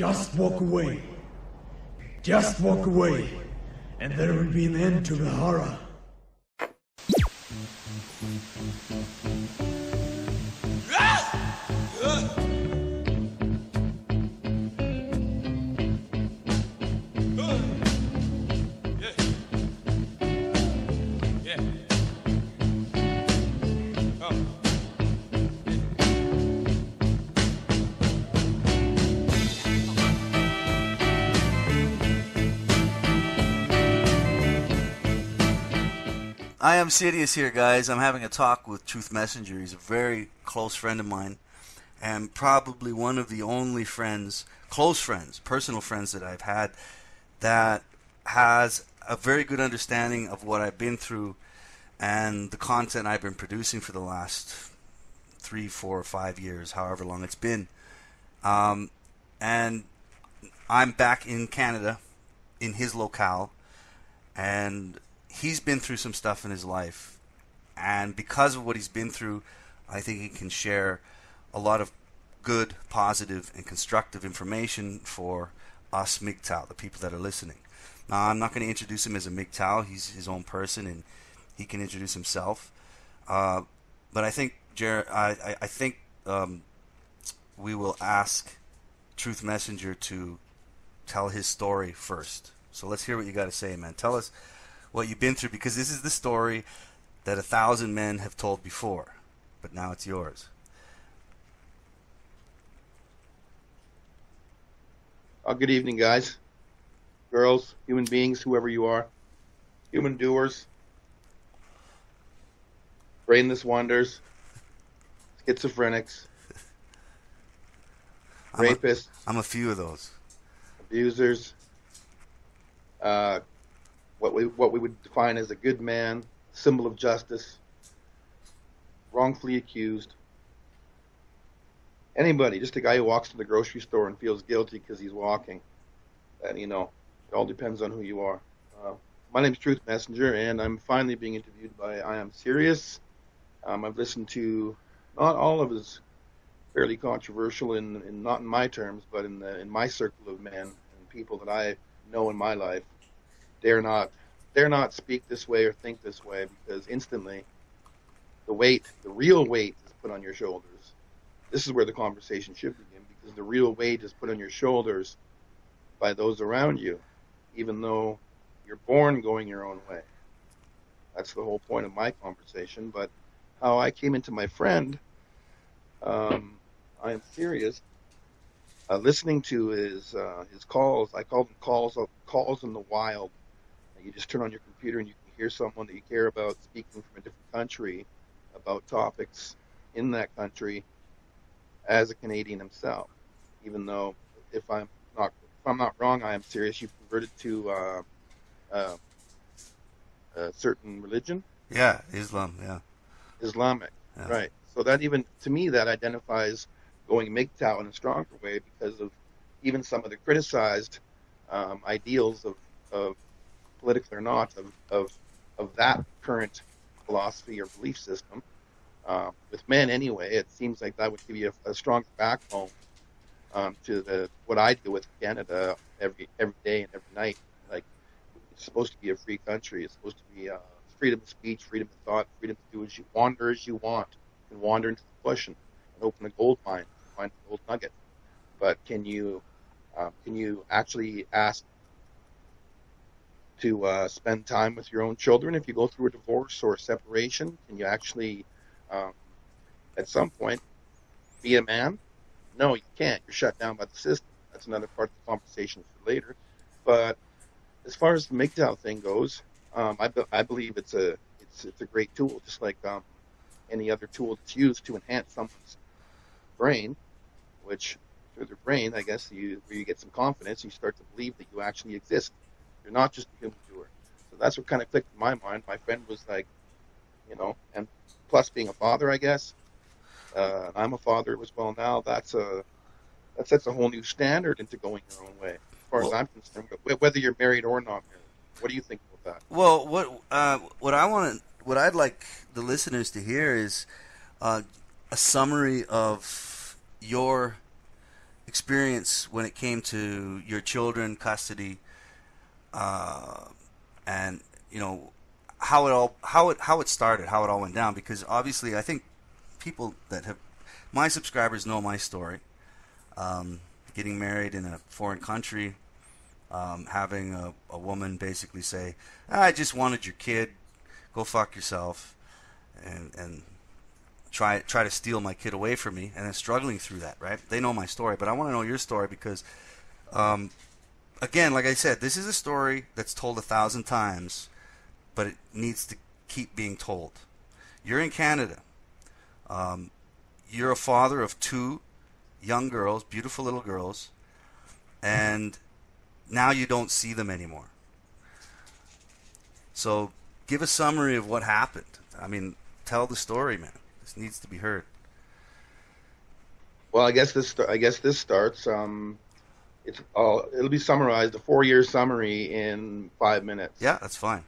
Just walk away. Just walk away, and there will be an end to the horror. I am Sirias here, guys. I'm having a talk with Truth Messenger. He's a very close friend of mine, and probably one of the only friends, close friends, personal friends that I've had that has a very good understanding of what I've been through and the content I've been producing for the last 3, 4, 5 years, however long it's been. And I'm back in Canada, in his locale, and he's been through some stuff in his life, and because of what he's been through, I think he can share a lot of good, positive, and constructive information for us MGTOW, the people that are listening. Now, I'm not going to introduce him as a MGTOW. He's his own person, and he can introduce himself. But I think, I think we will ask Truth Messenger to tell his story first. So let's hear what you got to say, man. Tell us what you've been through, because this is the story that 1,000 men have told before, but now it's yours. Good evening, guys, girls, human beings, whoever you are, human doers, brainless wonders, schizophrenics, rapists. I'm a few of those. Abusers. What we would define as a good man, symbol of justice, wrongfully accused. Anybody, just a guy who walks to the grocery store and feels guilty because he's walking. And, it all depends on who you are. My name's Truth Messenger, and I'm finally being interviewed by Ayam Sirias. I've listened to not all of his fairly controversial, not in my terms, but in my circle of men and people that I know in my life. Dare not speak this way or think this way, because instantly the real weight is put on your shoulders. This is where the conversation should begin, because the real weight is put on your shoulders by those around you, even though you're born going your own way. That's the whole point of my conversation. But how I came into my friend, I am serious. Listening to his calls, I call them calls in the wild. You just turn on your computer and you can hear someone that you care about speaking from a different country about topics in that country as a Canadian himself. Even though, if I'm not wrong, I am serious. You've converted to a certain religion. Yeah, Islam. Yeah, Islamic. Yeah. Right. So that, even to me, that identifies going MGTOW in a stronger way, because of even some of the criticized ideals of political or not, of that current philosophy or belief system. With men anyway, it seems like that would give you a stronger backbone to what I deal with in Canada every day and every night. Like, it's supposed to be a free country. It's supposed to be freedom of speech, freedom of thought, freedom to do as you wander as you want. You can wander into the bush and open a gold mine, find a gold nugget. But can you actually ask to spend time with your own children if you go through a divorce or a separation? Can you actually, at some point, be a man? No, you can't. You're shut down by the system. That's another part of the conversation for later. But as far as the MGTOW thing goes, I believe it's a great tool, just like any other tool that's used to enhance someone's brain, which through their brain, I guess, where you get some confidence, you start to believe that you actually exist. You're not just a human doer. So that's what kind of clicked in my mind. My friend was like, and plus being a father, I guess, I'm a father as well now. That sets a whole new standard into going your own way, as far as I'm concerned. Whether you're married or not married, what do you think about that? Well, what I'd like the listeners to hear is a summary of your experience when it came to your children, custody, and how it started, how it all went down. Because obviously, I think people that have my subscribers know my story. Getting married in a foreign country, having a woman basically say, "I just wanted your kid, go fuck yourself," and try to steal my kid away from me, and then struggling through that. Right? They know my story, but I want to know your story because, again, like I said, this is a story that's told 1,000 times, but it needs to keep being told. You're in Canada. You're a father of 2 young girls, beautiful little girls, and now you don't see them anymore. So give a summary of what happened. I mean, tell the story, man. This needs to be heard. Well, I guess this starts. It'll be summarized, a 4-year summary in 5 minutes. Yeah, that's fine.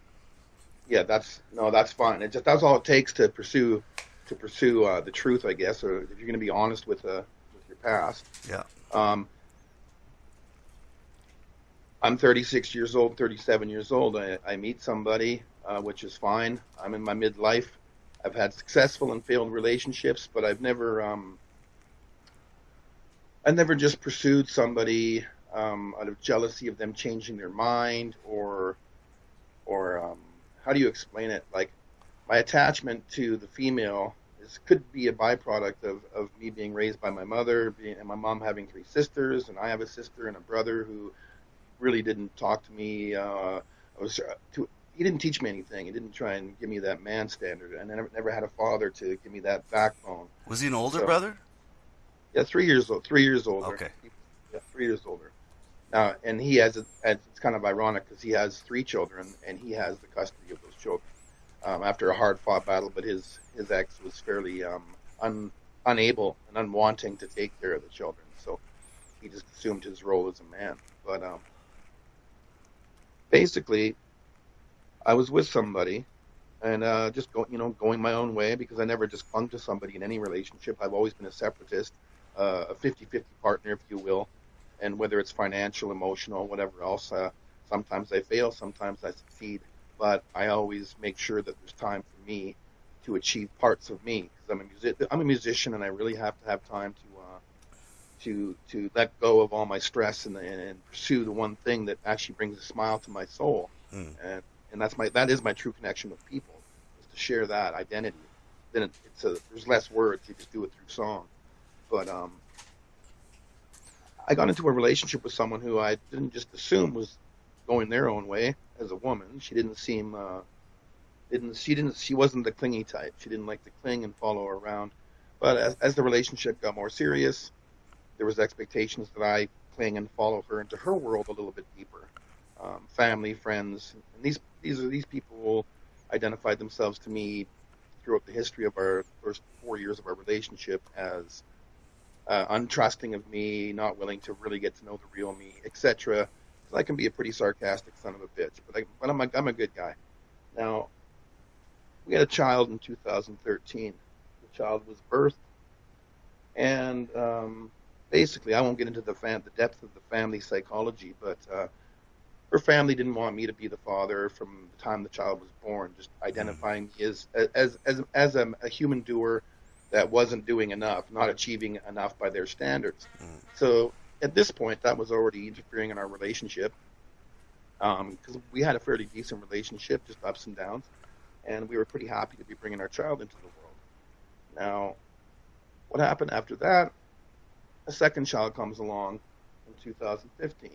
Yeah, that's fine. That's all it takes to pursue the truth, I guess, or if you're going to be honest with your past. Yeah. I'm 36 years old, 37 years old. I meet somebody, which is fine. I'm in my midlife. I've had successful and failed relationships, but I never just pursued somebody out of jealousy of them changing their mind, or how do you explain it? Like, my attachment to the female could be a byproduct of me being raised by my mother, and my mom having 3 sisters, and I have a sister and a brother who really didn't talk to me. He didn't teach me anything. He didn't try and give me that man standard, and I never had a father to give me that backbone. Was he an older brother? Yeah, 3 years old. 3 years older. Okay. Yeah, 3 years older. Now, and he has it's kind of ironic because he has 3 children, and he has the custody of those children. After a hard-fought battle, but his ex was fairly unable and unwanting to take care of the children, so he just assumed his role as a man. But basically, I was with somebody, and just going my own way, because I never just clung to somebody in any relationship. I've always been a separatist, a 50-50 partner, if you will, and whether it's financial, emotional, whatever else, sometimes I fail, sometimes I succeed. But I always make sure that there's time for me to achieve parts of me, because I'm a musician, and I really have to have time to let go of all my stress and pursue the one thing that actually brings a smile to my soul. And that is my true connection with people, is to share that identity. Then there's less words; you just do it through song. But I got into a relationship with someone who I didn't just assume was going their own way. As a woman, she didn't seem she wasn't the clingy type. She didn't like to cling and follow around. But as the relationship got more serious, there was expectations that I cling and follow her into her world a little bit deeper. Family, friends, and these people identified themselves to me throughout the history of our first 4 years of our relationship as untrusting of me, not willing to really get to know the real me, etc. I can be a pretty sarcastic son of a bitch, but I'm a good guy. Now, we had a child in 2013. The child was birthed, and basically, I won't get into the depth of the family psychology, but her family didn't want me to be the father from the time the child was born, just identifying me as a human doer that wasn't doing enough, not achieving enough by their standards. So at this point, that was already interfering in our relationship, because we had a fairly decent relationship, just ups and downs, and we were pretty happy to be bringing our child into the world. Now, what happened after that? A second child comes along in 2015.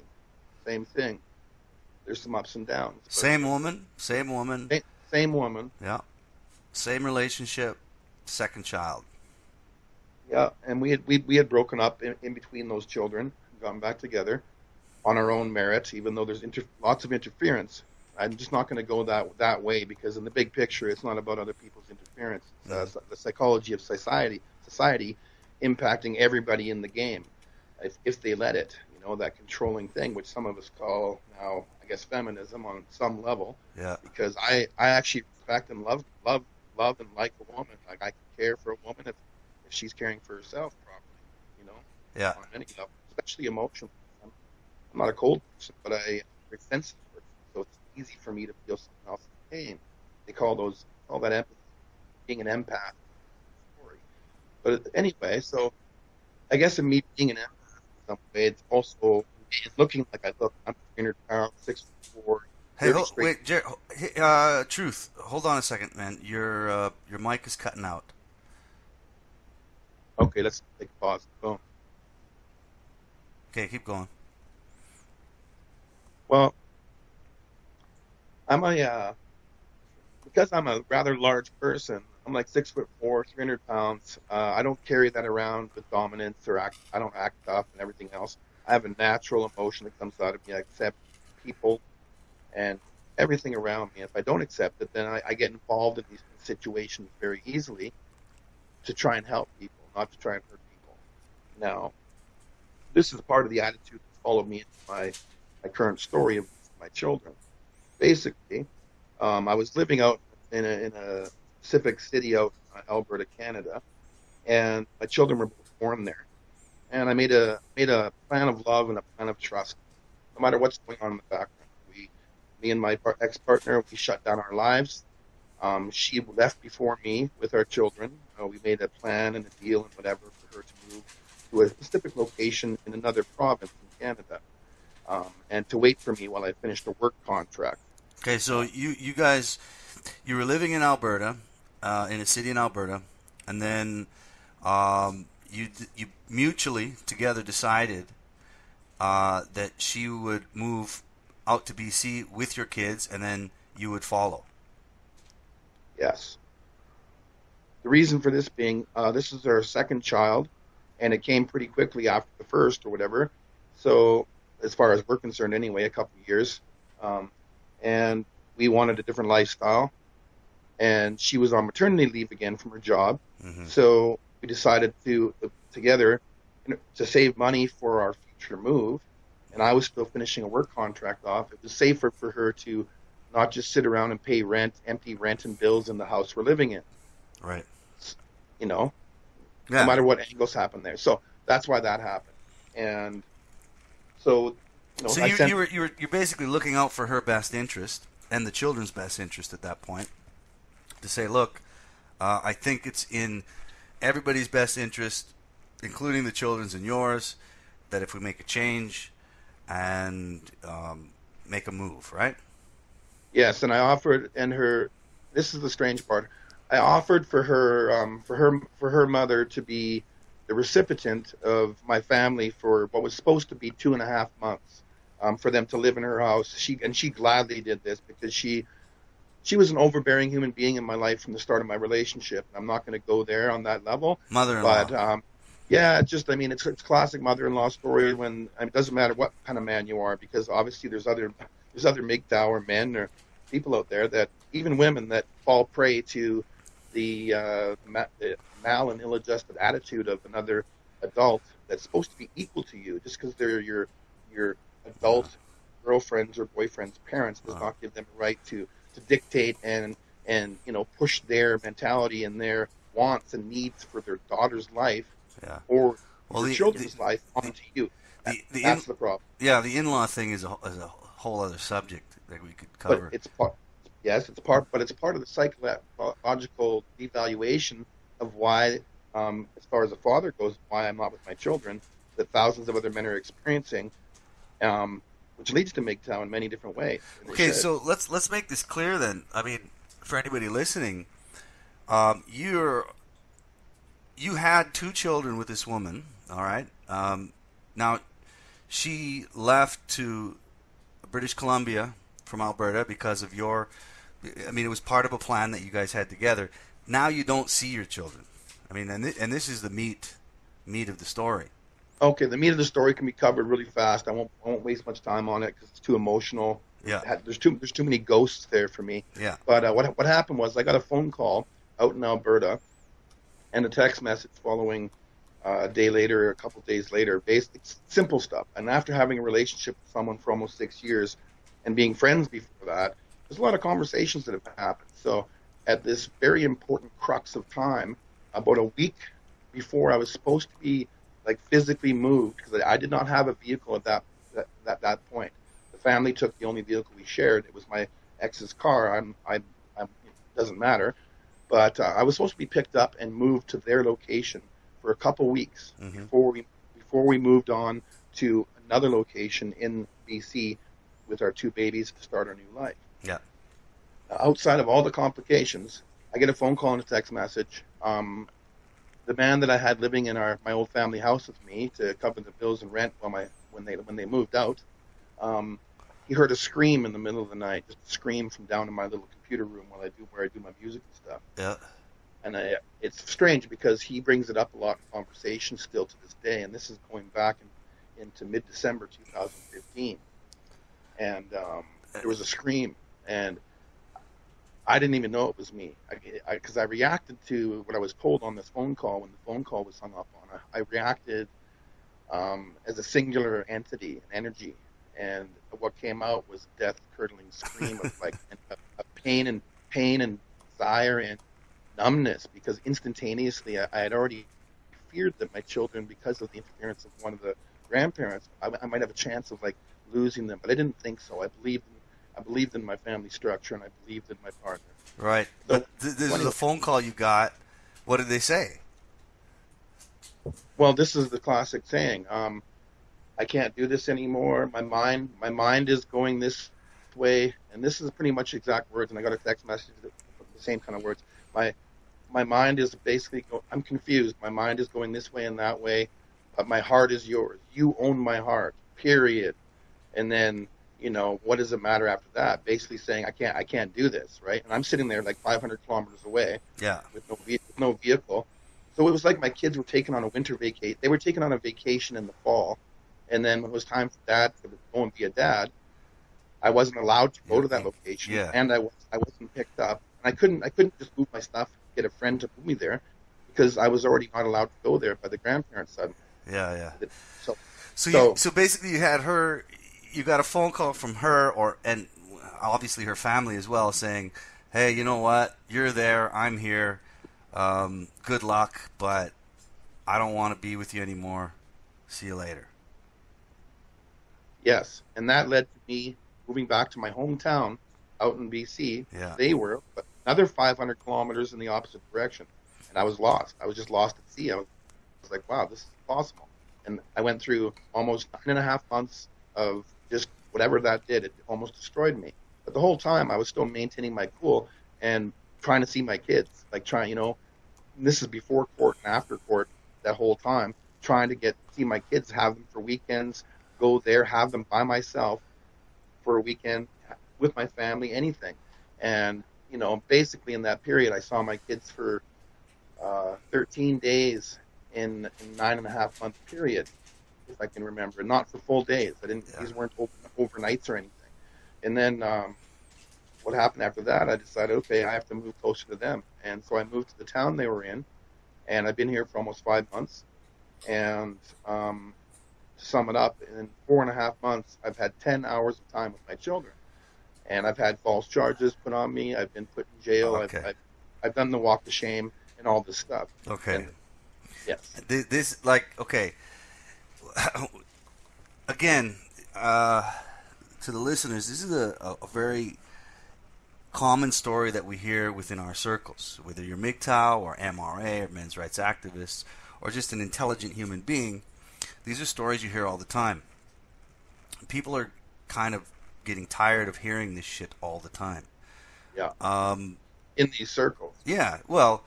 Same thing. There's some ups and downs. Same woman. Same woman. Yeah. Same relationship. Second child. Yeah, and we had broken up in between those children, gotten back together on our own merit, even though there's lots of interference. I'm just not going to go that way, because in the big picture, it's not about other people's interference. It's the psychology of society impacting everybody in the game, if they let it. That controlling thing, which some of us call now, I guess, feminism on some level. Yeah. Because I actually respect and love and like a woman. Like, I can care for a woman if she's caring for herself properly, Yeah. on many levels, naturally emotional. I'm not a cold person, but I'm very sensitive person, so it's easy for me to feel someone else's pain. They call that empathy, being an empath. Story. But anyway, so I guess in me being an empath in some way, it's also looking like I look. I'm 300 pounds, 6'4", Hey, 30 straight. wait, Truth. Hold on a second, man. Your mic is cutting out. Okay, let's take a pause. Boom. Okay, keep going. Well, because I'm a rather large person. I'm like 6'4", 300 pounds. I don't carry that around with dominance or I don't act tough and everything else. I have a natural emotion that comes out of me. I accept people and everything around me. If I don't accept it, then I get involved in these situations very easily to try and help people, not to try and hurt people. Now, this is part of the attitude that's followed me into my current story of my children. Basically, I was living out in a specific city out in Alberta, Canada, and my children were both born there. And I made a plan of love and a plan of trust, no matter what's going on in the background. Me and my ex-partner, we shut down our lives. She left before me with our children. We made a plan and a deal and whatever for her to move to a specific location in another province in Canada, and to wait for me while I finished a work contract. Okay, so you guys, you were living in Alberta, in a city in Alberta, and then you mutually together decided that she would move out to BC with your kids, and then you would follow. Yes. The reason for this being, this is our second child, and it came pretty quickly after the first or whatever. So as far as we're concerned anyway, a couple of years. And we wanted a different lifestyle. And she was on maternity leave again from her job. Mm-hmm. So we decided together to save money for our future move. And I was still finishing a work contract off. It was safer for her to not just sit around and pay rent, empty rent and bills in the house we're living in. Right. No matter what angles happen there. So that's why that happened. And so, so you're basically looking out for her best interest and the children's best interest at that point. To say, look, I think it's in everybody's best interest, including the children's and yours, that if we make a change and make a move, right? Yes, and I offered, and this is the strange part. I offered for her mother to be the recipient of my family for what was supposed to be 2.5 months, for them to live in her house. She gladly did this because she was an overbearing human being in my life from the start of my relationship. I'm not going to go there on that level. Mother-in-law. But it's classic mother-in-law story. When it doesn't matter what kind of man you are, because obviously there's other MGTOW or men or people out there, that even women, that fall prey to the mal and ill-adjusted attitude of another adult that's supposed to be equal to you, just because they're your adult girlfriends or boyfriends' parents, does not give them a right to dictate and push their mentality and their wants and needs for their daughter's life or their children's life onto you. That's the problem. Yeah, the in-law thing is a whole other subject that we could cover. But it's part of the psychological devaluation of why, as far as the father goes, why I'm not with my children, that thousands of other men are experiencing, which leads to MGTOW in many different ways. Okay, so let's make this clear then. I mean, for anybody listening, you had 2 children with this woman, all right? Now, she left to British Columbia from Alberta because of it was part of a plan that you guys had together. Now you don't see your children. I mean, and this is the meat of the story. Okay, the meat of the story can be covered really fast. I won't waste much time on it because it's too emotional. Yeah. There's too many ghosts there for me. Yeah. But what happened was I got a phone call out in Alberta and a text message following a day later or a couple of days later. It's simple stuff. And after having a relationship with someone for almost 6 years and being friends before that, there's a lot of conversations that have happened. So at this very important crux of time, about a week before I was supposed to be like physically moved, because I did not have a vehicle at that point. The family took the only vehicle we shared. It was my ex's car. It doesn't matter, but I was supposed to be picked up and moved to their location for a couple weeks before we moved on to another location in BC with our two babies to start our new life. Yeah. Outside of all the complications, I get a phone call and a text message. The man that I had living in my old family house with me to cover the bills and rent when they moved out, he heard a scream in the middle of the night, just a scream from down in my little computer room where I do my music and stuff. Yeah. And it's strange because he brings it up a lot in conversation still to this day, and this is going back into mid-December 2015. And there was a scream, and I didn't even know it was me, because I reacted to what I was told on this phone call when the phone call was hung up on. I reacted as a singular entity, an energy, and what came out was a death-curdling scream of like a pain and desire and numbness, because instantaneously I had already feared that my children, because of the interference of one of the grandparents, I might have a chance of like losing them, but I didn't think so. I believed in my family structure, and I believed in my partner. Right. So, but this is a phone call you got. What did they say? Well, this is the classic saying. I can't do this anymore. My mind is going this way, and this is pretty much exact words. And I got a text message with the same kind of words. My mind is basically I'm confused. My mind is going this way and that way, but my heart is yours. You own my heart. Period. And then, what does it matter after that? Basically saying I can't do this, right? And I'm sitting there like 500 kilometers away, yeah, with no vehicle. So it was like my kids were taken on a winter vacation. They were taken on a vacation in the fall, and then when it was time for Dad to go and be a dad, I wasn't allowed to go to that location, and I wasn't picked up. And I couldn't just move my stuff, get a friend to move me there, because I was already not allowed to go there by the grandparents suddenly. Yeah. So basically, you got a phone call from her, and obviously her family as well, saying, "Hey, you know what? You're there. I'm here. Good luck, but I don't want to be with you anymore. See you later." Yes, and that led to me moving back to my hometown out in BC. Yeah. They were another 500 kilometers in the opposite direction, and I was lost. I was just lost at sea. I was like, wow, this is impossible. And I went through almost 9.5 months of just whatever that did. It almost destroyed me. But the whole time, I was still maintaining my cool and trying to see my kids. Like this is before court and after court, that whole time, trying to see my kids, have them for weekends, go there, have them by myself for a weekend with my family, anything. And, basically in that period, I saw my kids for 13 days in a 9.5 month period, if I can remember. Not for full days. These weren't overnights or anything. And then what happened after that, I decided, okay, I have to move closer to them. And so I moved to the town they were in, and I've been here for almost 5 months. And to sum it up, in 4.5 months, I've had 10 hours of time with my children. And I've had false charges put on me. I've been put in jail. Okay. I've done the walk of shame and all this stuff. Okay. And, yes. This okay. Again, to the listeners, this is a very common story that we hear within our circles. Whether you're MGTOW or MRA or men's rights activists or just an intelligent human being, these are stories you hear all the time. People are kind of getting tired of hearing this shit all the time. Yeah. In these circles. Yeah. Well,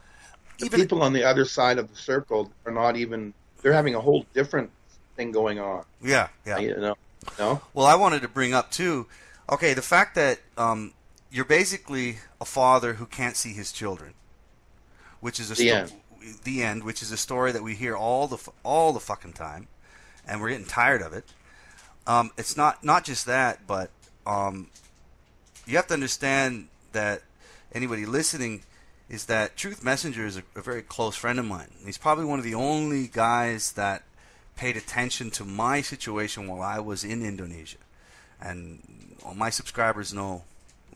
even people on the other side of the circle are not even. They're having a whole different thing going on. Yeah. No. Well, I wanted to bring up too. Okay, the fact that you're basically a father who can't see his children, which is the end, which is a story that we hear all the fucking time, and we're getting tired of it. It's not just that, but you have to understand that anybody listening is that Truth Messenger is a very close friend of mine. He's probably one of the only guys that paid attention to my situation while I was in Indonesia, and my subscribers know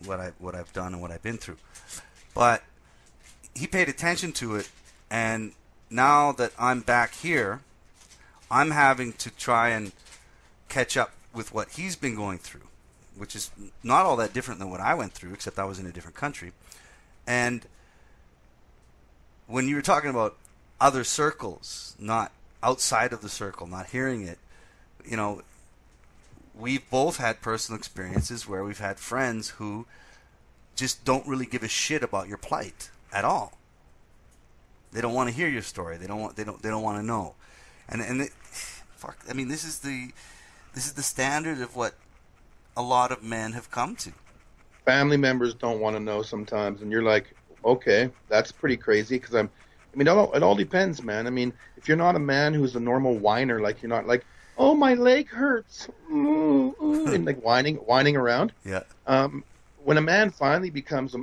what I've done and what I've been through. But he paid attention to it, and now that I'm back here, I'm having to try and catch up with what he's been going through, which is not all that different than what I went through, except I was in a different country. And when you were talking about other circles, not outside of the circle, not hearing it, you know, we've both had personal experiences where we've had friends who just don't really give a shit about your plight at all. They don't want to hear your story. They don't want to know. Fuck. I mean, this is the standard of what a lot of men have come to. Family members don't want to know sometimes, and you're like, okay, that's pretty crazy. Because it all depends, man. I mean, if you're not a man who's a normal whiner, like you're not like, oh, my leg hurts, and like whining around. Yeah. When a man finally becomes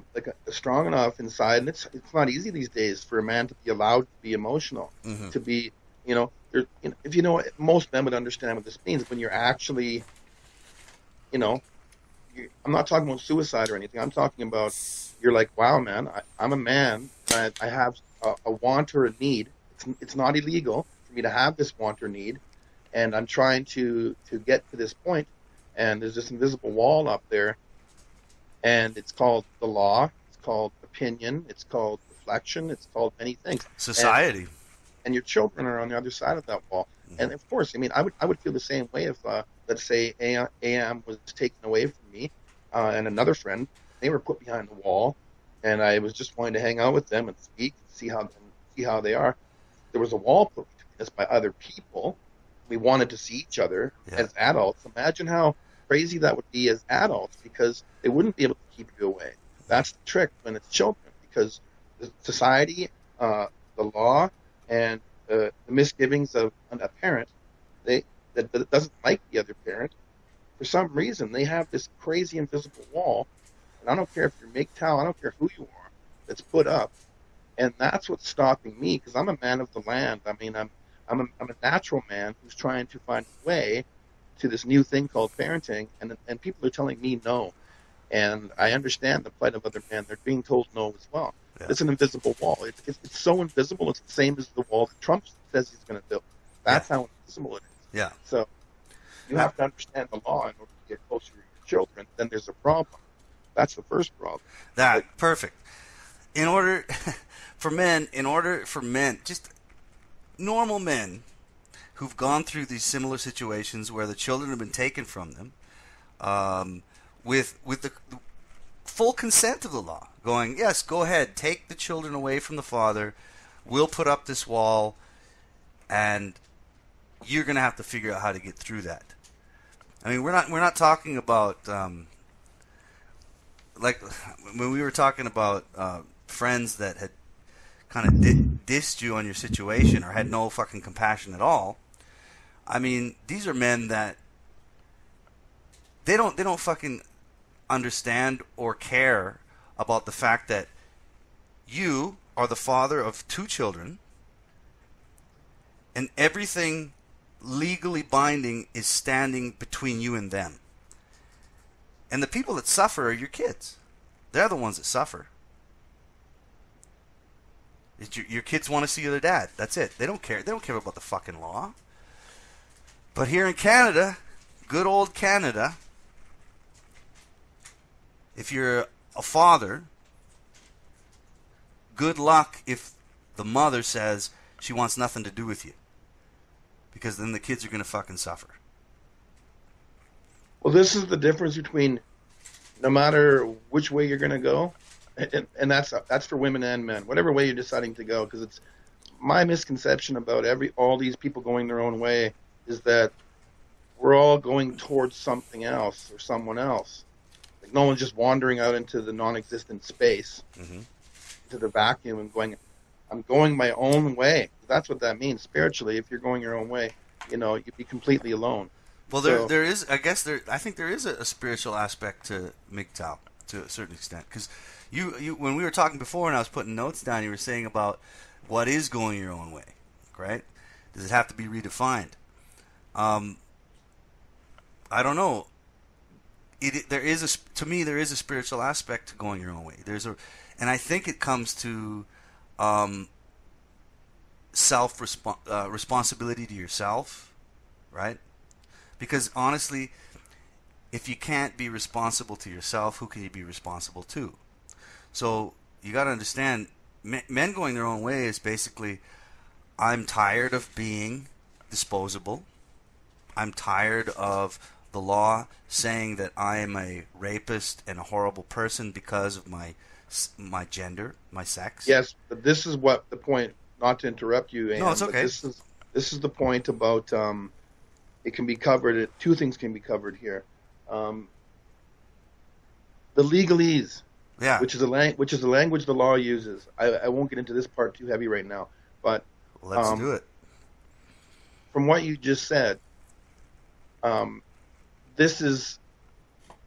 strong enough inside, and it's not easy these days for a man to be allowed to be emotional, to be, if you know, most men would understand what this means when you're actually, I'm not talking about suicide or anything. I'm talking about you're like, wow, man, I'm a man. I have a want or a need. It's not illegal for me to have this want or need, and I'm trying to get to this point, and there's this invisible wall up there. And it's called the law, it's called opinion, it's called reflection, it's called many things. Society. And your children are on the other side of that wall. Mm-hmm. And of course, I mean, I would feel the same way if, let's say, Ayam was taken away from me, and another friend, they were put behind the wall, and I was just wanting to hang out with them and speak, and see how they are. There was a wall put between us by other people. We wanted to see each other as adults. Imagine how crazy that would be as adults, because they wouldn't be able to keep you away. That's the trick when it's children, because the society, the law, and the misgivings of a parent that doesn't like the other parent, for some reason they have this crazy invisible wall, and I don't care if you're MGTOW, I don't care who you are, that's put up, and that's what's stopping me, because I'm a man of the land. I mean, I'm a natural man who's trying to find a way to this new thing called parenting, and people are telling me no. And I understand the plight of other men. They're being told no as well. Yeah. It's an invisible wall. It's so invisible, it's the same as the wall that Trump says he's going to build. That's how invisible it is. Yeah. So you have to understand the law in order to get closer to your children. Then there's a problem. That's the first problem. Perfect. In order for men, just normal men who've gone through these similar situations where the children have been taken from them, with the full consent of the law, going, yes, go ahead, take the children away from the father, we'll put up this wall, and you're going to have to figure out how to get through that. I mean, we're not talking about like when we were talking about friends that had kind of dissed you on your situation or had no fucking compassion at all. I mean, these are men that they don't fucking understand or care about the fact that you are the father of 2 children, and everything legally binding is standing between you and them. And the people that suffer are your kids. They're the ones that suffer. Your kids want to see their dad. That's it. They don't care. They don't care about the fucking law. But here in Canada, good old Canada, if you're a father, good luck if the mother says she wants nothing to do with you. Because then the kids are going to fucking suffer. Well, this is the difference between no matter which way you're going to go, and that's for women and men, whatever way you're deciding to go, because it's my misconception about all these people going their own way is that we're all going towards something else or someone else. Like no one's just wandering out into the non-existent space, to the vacuum and going, I'm going my own way. That's what that means spiritually. If you're going your own way, you'd be completely alone. Well, there is, I think there is a spiritual aspect to MGTOW to a certain extent, because you when we were talking before and I was putting notes down, you were saying about what is going your own way, right? Does it have to be redefined? I don't know. To me, there is a spiritual aspect to going your own way. And I think it comes to responsibility to yourself, right? Because honestly, if you can't be responsible to yourself, who can you be responsible to? So you got to understand, men going their own way is basically, I'm tired of being disposable. I'm tired of the law saying that I am a rapist and a horrible person because of my gender, my sex. Yes, but this is what the point. Not to interrupt you, No, Ayam, it's but okay. this is the point about it can be covered. Two things can be covered here. Um, the legalese, Yeah. which is the language the law uses. I won't get into this part too heavy right now, but Let's do it. from what you just said, this is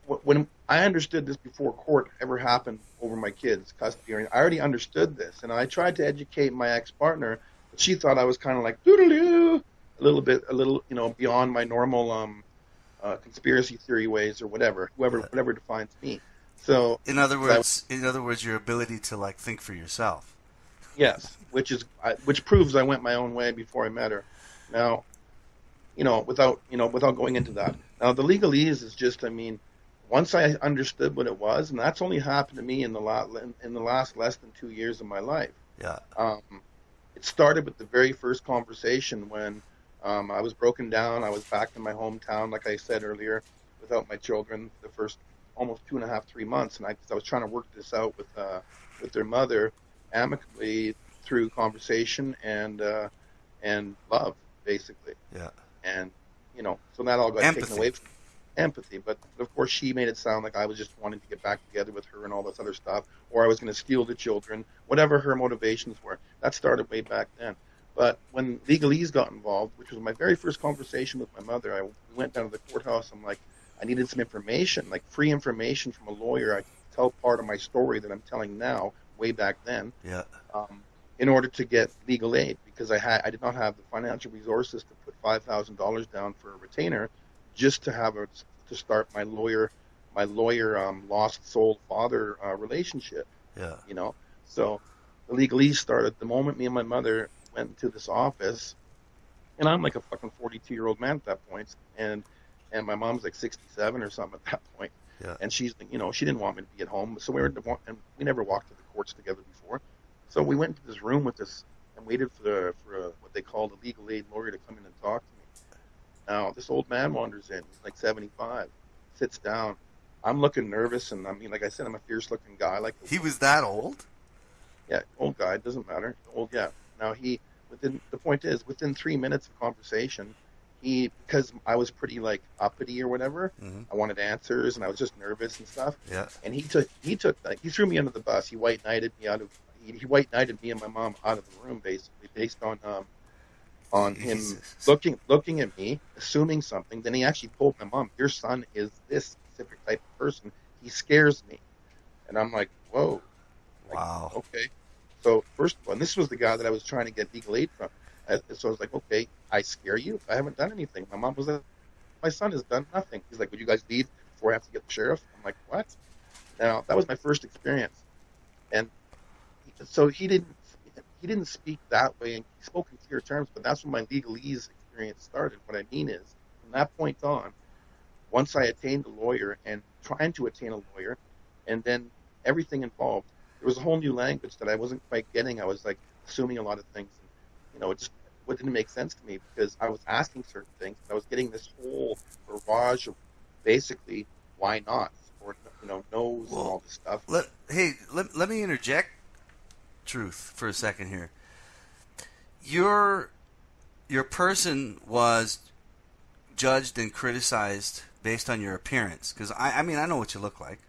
when I understood this before court ever happened over my kids' custody. I already understood this, and I tried to educate my ex-partner, but she thought I was kind of like doodaloo, a little, beyond my normal conspiracy theory ways or whatever defines me. So, in other words, your ability to like think for yourself. yes, which proves I went my own way before I met her. Now, without going into that. Now, the legalese is just, once I understood what it was, and that's only happened to me in the last less than 2 years of my life. Yeah. It started with the very first conversation when I was broken down. I was back in my hometown, like I said earlier, without my children the first almost 2.5, 3 months, and I was trying to work this out with their mother amicably through conversation and love, basically. Yeah. And so that all got Empathy. taken away from empathy. But of course, she made it sound like I was just wanting to get back together with her and all this other stuff, or I was going to steal the children, whatever her motivations were. That started way back then. But when legalese got involved, which was my very first conversation with my mother, we went down to the courthouse. I'm like, I needed some information, like free information from a lawyer. I could tell part of my story that I'm telling now, way back then. Yeah. In order to get legal aid, because I did not have the financial resources to put $5,000 down for a retainer, just to start my lawyer lost soul father relationship. Yeah. So the legalese started the moment me and my mother went to this office, and I'm like a fucking 42-year-old man at that point, and my mom's like 67 or something at that point. Yeah. And she's, she didn't want me to be at home, so we never walked to the courts together before. So we went into this room with this and waited for what they called a legal aid lawyer to come in and talk to me. Now, this old man wanders in. He's like 75, sits down. I'm looking nervous, and like I said, I'm a fierce-looking guy. He was that old? Yeah, old guy. Doesn't matter. Old, yeah. Now, the point is, within 3 minutes of conversation, because I was pretty uppity or whatever, Mm-hmm. I wanted answers, and I was just nervous and stuff. Yeah. And he threw me under the bus. He white knighted me and my mom out of the room, basically, based on him looking at me, assuming something. Then he actually told my mom, "Your son is this specific type of person. He scares me." And I'm like, "Whoa, Wow. Okay." So first of all, and this was the guy that I was trying to get legal aid from. So I was like, "Okay, I scare you? I haven't done anything." My mom was like, "My son has done nothing." He's like, "Would you guys leave before I have to get the sheriff?" I'm like, "What?" Now that was my first experience, and so he didn't speak that way, and he spoke in clear terms. But that's when my legalese experience started. What I mean is, from that point on, once I attained a lawyer and trying to attain a lawyer, and then everything involved, there was a whole new language that I wasn't quite getting. I was like assuming a lot of things, and what didn't make sense to me because I was asking certain things. And I was getting this whole barrage of basically why not, or no's and all this stuff. Let me interject truth for a second here. Your person was judged and criticized based on your appearance, because I know what you look like.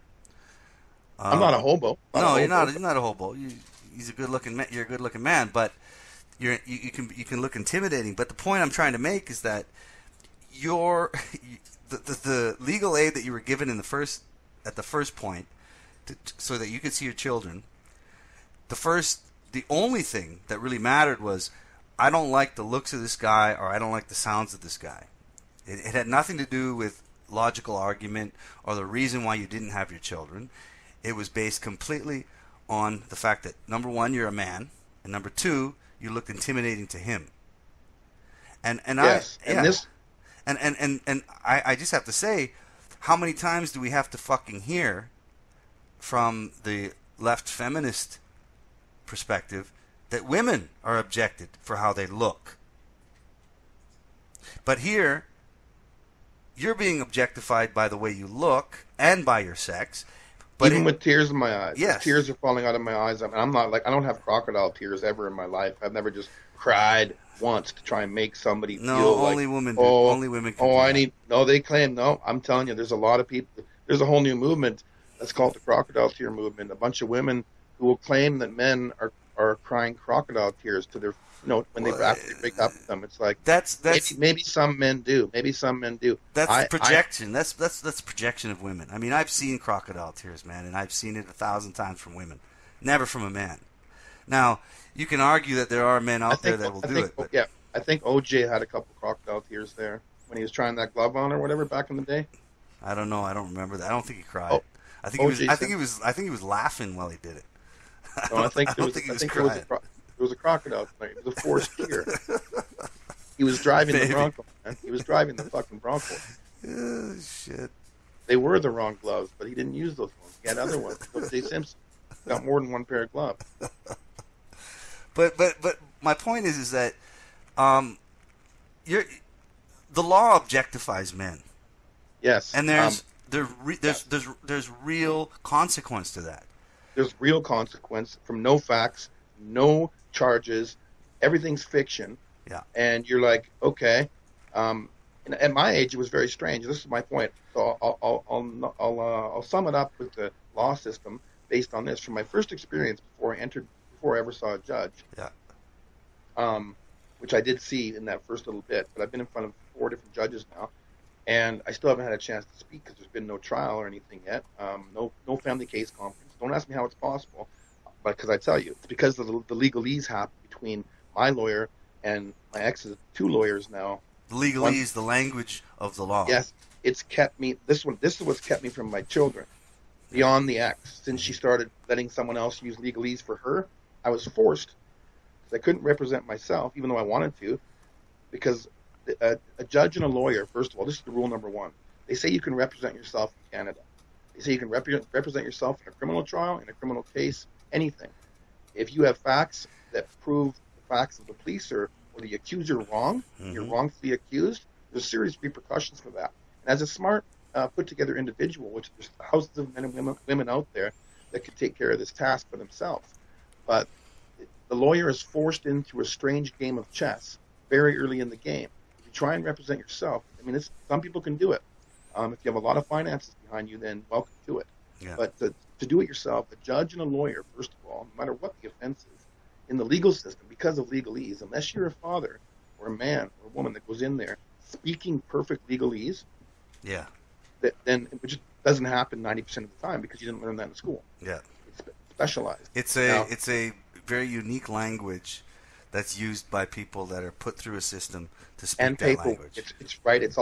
I'm not a hobo. You're not a hobo. He's a good looking man. You're a good looking man, but you can look intimidating. But the point I'm trying to make is that the legal aid that you were given at the first point, so that you could see your children. The only thing that really mattered was, I don't like the looks of this guy, or I don't like the sounds of this guy. It had nothing to do with logical argument or the reason why you didn't have your children. It was based completely on the fact that, number one, you're a man, and number two, you looked intimidating to him. And yes, I, yeah. and this, and I just have to say, how many times do we have to fucking hear from the left feminist perspective that women are objected for how they look? But here, you're being objectified by the way you look and by your sex. But even with tears in my eyes, yes. tears are falling out of my eyes. I mean, I'm not like, I don't have crocodile tears ever in my life. I've never just cried once to try and make somebody no, feel only like, women do. oh, Only women can oh, do I that. need. No, they claim no. I'm telling you, there's a lot of people. There's a whole new movement that's called the crocodile tear movement. A bunch of women who will claim that men are crying crocodile tears to their, when they after they break up with them. It's like that's maybe some men do. Maybe some men do. That's projection. That's projection of women. I mean, I've seen crocodile tears, man, and I've seen it 1,000 times from women, never from a man. Now, you can argue that there are men out there that will do it. But yeah, I think OJ had a couple crocodile tears there when he was trying that glove on or whatever back in the day. I don't know. I don't remember that. I don't think he cried. Oh, I think he was laughing while he did it. I think there was a crocodile tonight. It was a forced tear. He was driving the Bronco, man. He was driving the fucking Bronco. Oh, shit. They were the wrong gloves, but he didn't use those ones. He had other ones. O.J. Simpson got more than one pair of gloves. But my point is that the law objectifies men. Yes. And there's real consequence to that. There's real consequence from no facts, no charges, everything's fiction. Yeah. And you're like, okay. And at my age, it was very strange. This is my point. So I'll sum it up with the law system based on this. From my first experience before I ever saw a judge. Yeah. Which I did see in that first little bit, but I've been in front of 4 different judges now, and I still haven't had a chance to speak because there's been no trial or anything yet. No family case conference. Don't ask me how it's possible, but because I tell you, it's because of the legalese happened between my lawyer and my ex's 2 lawyers now. The legalese, the language of the law. Yes, it's kept me. This is what's kept me from my children. Beyond the ex, since she started letting someone else use legalese for her, I was forced. I couldn't represent myself, even though I wanted to, because a judge and a lawyer, first of all, this is the rule number 1. They say you can represent yourself in Canada. They say you can represent yourself in a criminal trial, in a criminal case, anything. If you have facts that prove the facts of the police or the accuser wrong, you're wrongfully accused, there's serious repercussions for that. And as a smart, put-together individual, which there's thousands of men and women out there that could take care of this task for themselves. But the lawyer is forced into a strange game of chess very early in the game. If you try and represent yourself, I mean, some people can do it. If you have a lot of finances behind you, then welcome to it. Yeah. But to do it yourself, a judge and a lawyer, first of all, no matter what the offense is, in the legal system, because of legalese, unless you're a father or a man or a woman that goes in there speaking perfect legalese, yeah, then which doesn't happen 90% of the time because you didn't learn that in school. Yeah, it's specialized. It's a very unique language that's used by people that are put through a system to speak and that language. It's right. It's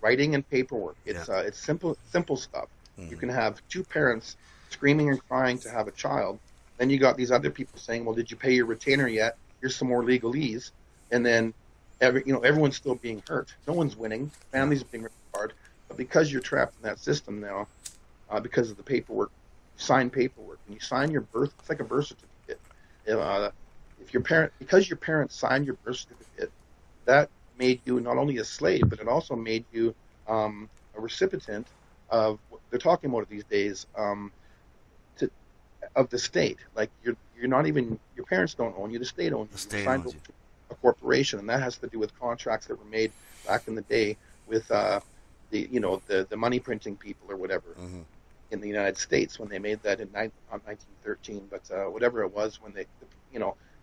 writing and paperwork. It's it's simple stuff. Mm-hmm. You can have 2 parents screaming and crying to have a child. Then you got these other people saying, "Well, did you pay your retainer yet? Here's some more legalese." And then everyone's still being hurt. No one's winning. Families are being ripped apart. But because you're trapped in that system now, because of the paperwork, signed paperwork. When you sign your birth, it's like a birth certificate. Because your parents signed your birth certificate, that made you not only a slave, but it also made you a recipient of what they're talking about these days, of the state. Like you're not even, your parents don't own you, the state owns you. The state signed owns you. A corporation, and that has to do with contracts that were made back in the day with the money printing people or whatever in the United States when they made that in 1913. But whatever it was when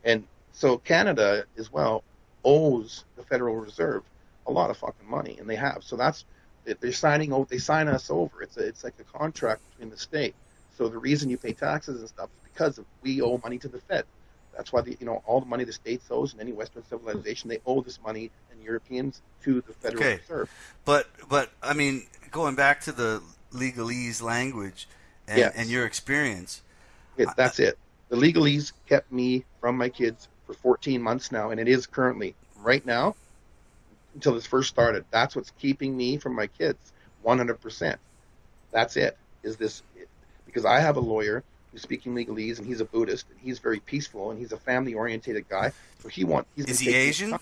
and so Canada as well owes the Federal Reserve a lot of fucking money, and they have. So that's they sign us over. It's like a contract between the state. So the reason you pay taxes and stuff is because we owe money to the Fed. That's why all the money the States owes in any Western civilization, they owe this money, and Europeans to the Federal Reserve. But I mean, going back to the legalese language and your experience. That's it. The legalese kept me from my kids for 14 months now, and it is currently right now until this first started. That's what's keeping me from my kids, 100%. That's it. Is this because I have a lawyer who's speaking legalese, and he's a Buddhist, and he's very peaceful, and he's a family-oriented guy. So he's Is he Asian?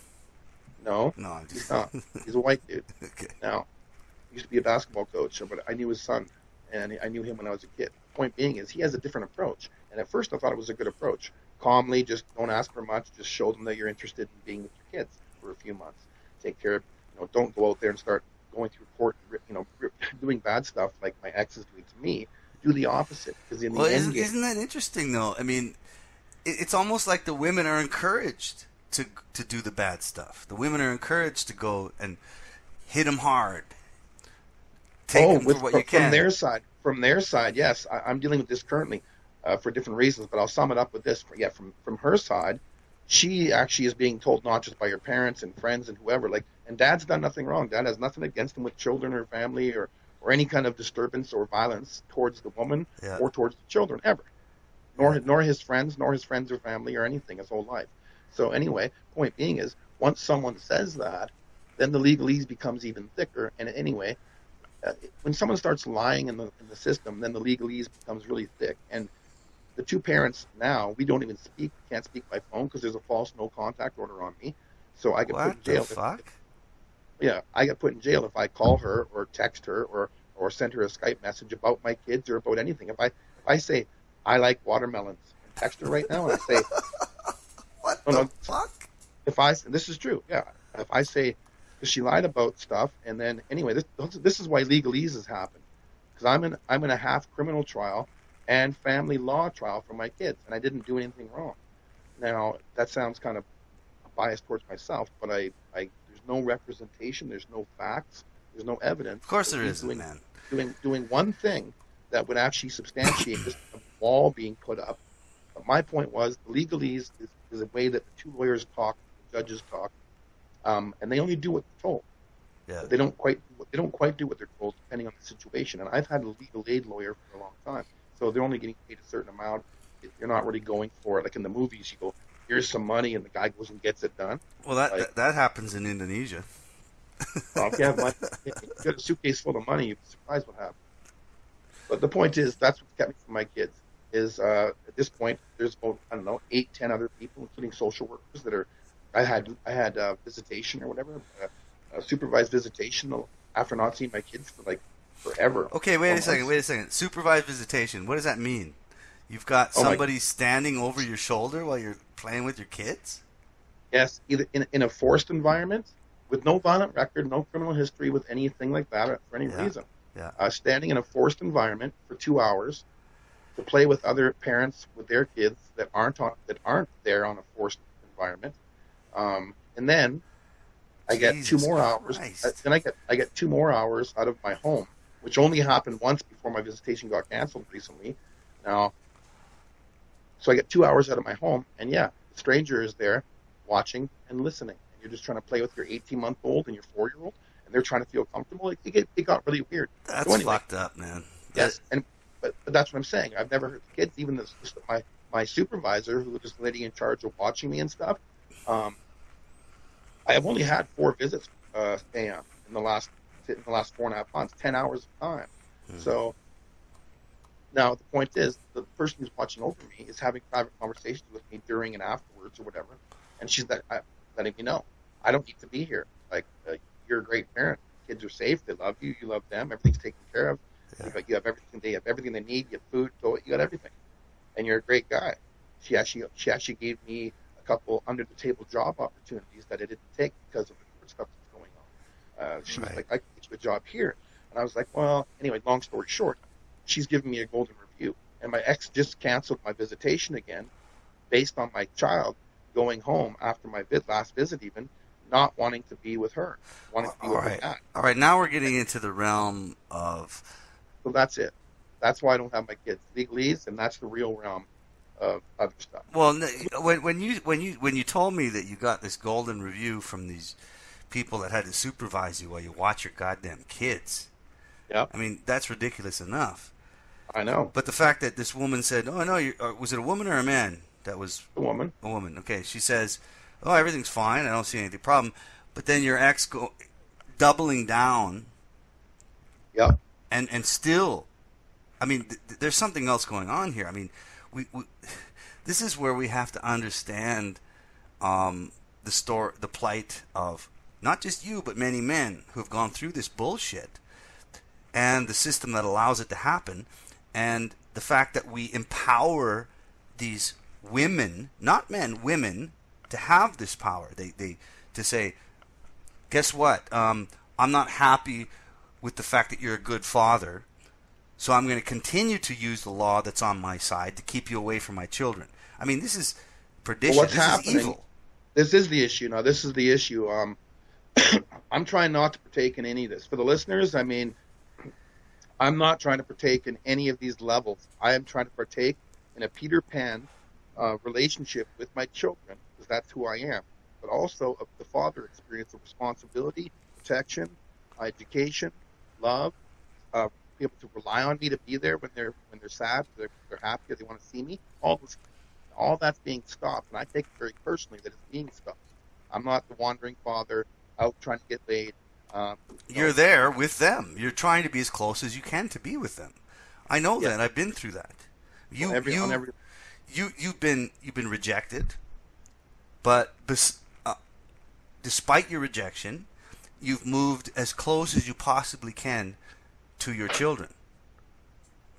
No, No, I'm just... he's not. He's a white dude. Okay. Now, he used to be a basketball coach, but I knew his son, and I knew him when I was a kid. The point being is he has a different approach, and at first I thought it was a good approach. Calmly, just don't ask for much, just show them that you're interested in being with your kids for a few months. Take care of, don't go out there and start going through court, doing bad stuff like my ex is doing to me. Do the opposite, because in the end game, isn't that interesting though? I mean, it's almost like the women are encouraged to do the bad stuff. The women are encouraged to go and hit them hard. Take them for what you can. From their side, yes. I'm dealing with this currently for different reasons, but I'll sum it up with this. From her side, she actually is being told, not just by her parents and friends and whoever, and Dad's done nothing wrong. Dad has nothing against him with children or family or any kind of disturbance or violence towards the woman or towards the children ever, nor his friends or family or anything his whole life. So anyway, point being is, once someone says that, then the legalese becomes even thicker. And anyway, when someone starts lying in the system, then the legalese becomes really thick. And the two parents now, we don't even speak, can't speak by phone because there's a false no contact order on me. So I get put in jail. What the fuck? I get put in jail if I call her or text her or send her a Skype message about my kids or about anything. If I say I like watermelons, and text her right now and I say, what the fuck? This is true, yeah. If I say, because she lied about stuff, and then anyway, this is why legalese has happened, because I'm in a half criminal trial and family law trial for my kids, and I didn't do anything wrong. Now that sounds kind of biased towards myself, but I there's no representation, there's no facts, there's no evidence. Of course there isn't, man. Doing one thing that would actually substantiate this wall being put up. But my point was, the legalese is a way that the two lawyers talk, the judges talk, and they only do what they're told. Yeah. They don't quite do what they're told, depending on the situation. And I've had a legal aid lawyer for a long time, so they're only getting paid a certain amount. You're not really going for it. Like in the movies, you go, here's some money, and the guy goes and gets it done. Well, that happens in Indonesia. If you have money, if you got a suitcase full of money, you'd be surprised what happens. But the point is, that's what's kept me from my kids. Is at this point, there's about 8, 10 other people, including social workers, that are. I had visitation or whatever, supervised visitation after not seeing my kids for forever. Okay, wait a second. Supervised visitation. What does that mean? You've got somebody standing over your shoulder while you're playing with your kids? Yes, either in a forced environment with no violent record, no criminal history with anything like that for any reason. Yeah. Standing in a forced environment for 2 hours to play with other parents with their kids that aren't there on a forced environment, and then I get 2 more hours. Then I get 2 more hours out of my home, which only happened once before my visitation got canceled recently. Now, so I get 2 hours out of my home, and the stranger is there watching and listening. And you're just trying to play with your 18-month-old and your 4-year-old, and they're trying to feel comfortable. It got really weird. That's so anyway, fucked up, man. Yes, but that's what I'm saying. I've never hurt the kids. Even my supervisor, who was this lady in charge of watching me and stuff, I have only had 4 visits, in the last 4.5 months, 10 hours of time. So now the point is, the person who's watching over me is having private conversations with me during and afterwards or whatever, and she's letting me know, I don't need to be here. You're a great parent. Kids are safe. They love you. You love them. Everything's taken care of. Yeah. You have everything. They have everything they need. You have food. You got everything, and you're a great guy. She actually gave me a couple under the table job opportunities that I didn't take because of the stuff that's going on. She was like, I can get you a job here, and I was like, well, anyway. Long story short, she's giving me a golden review, and my ex just canceled my visitation again, based on my child going home after my last visit, even not wanting to be with her, wanting to be with her dad. All right, now we're getting into the realm of. So that's it. That's why I don't have my kids legalese, and that's the real realm of other stuff. Well, when you told me that you got this golden review from these people that had to supervise you while you watch your goddamn kids. Yeah. I mean, that's ridiculous enough. I know. But the fact that this woman said, "Oh no, was it a woman or a man That was A woman. a woman. Okay, she says, "Oh, everything's fine. I don't see any problem." But then your ex doubling down. Yep. And still, I mean, there's something else going on here. I mean, we this is where we have to understand the plight of not just you, but many men who have gone through this bullshit, and the system that allows it to happen, and the fact that we empower these women, not men, women, to have this power. They to say, guess what? I'm not happy with the fact that you're a good father, so I'm going to continue to use the law that's on my side to keep you away from my children. I mean, this is perdition. Well, what's this happening? is evil. This is the issue. Now, this is the issue. I'm trying not to partake in any of this. For the listeners, I mean, I'm not trying to partake in any of these levels. I am trying to partake in a Peter Pan relationship with my children, because that's who I am, but also of the father experience of responsibility, protection, education, love, be able to rely on me to be there when they're sad, they're happy, or they want to see me. All that's being stopped, and I take it very personally that it's being stopped. I'm not the wandering father out trying to get laid. You're there with them. You're trying to be as close as you can to be with them. I know that. I've been through that. You've been rejected, but despite your rejection, you've moved as close as you possibly can to your children.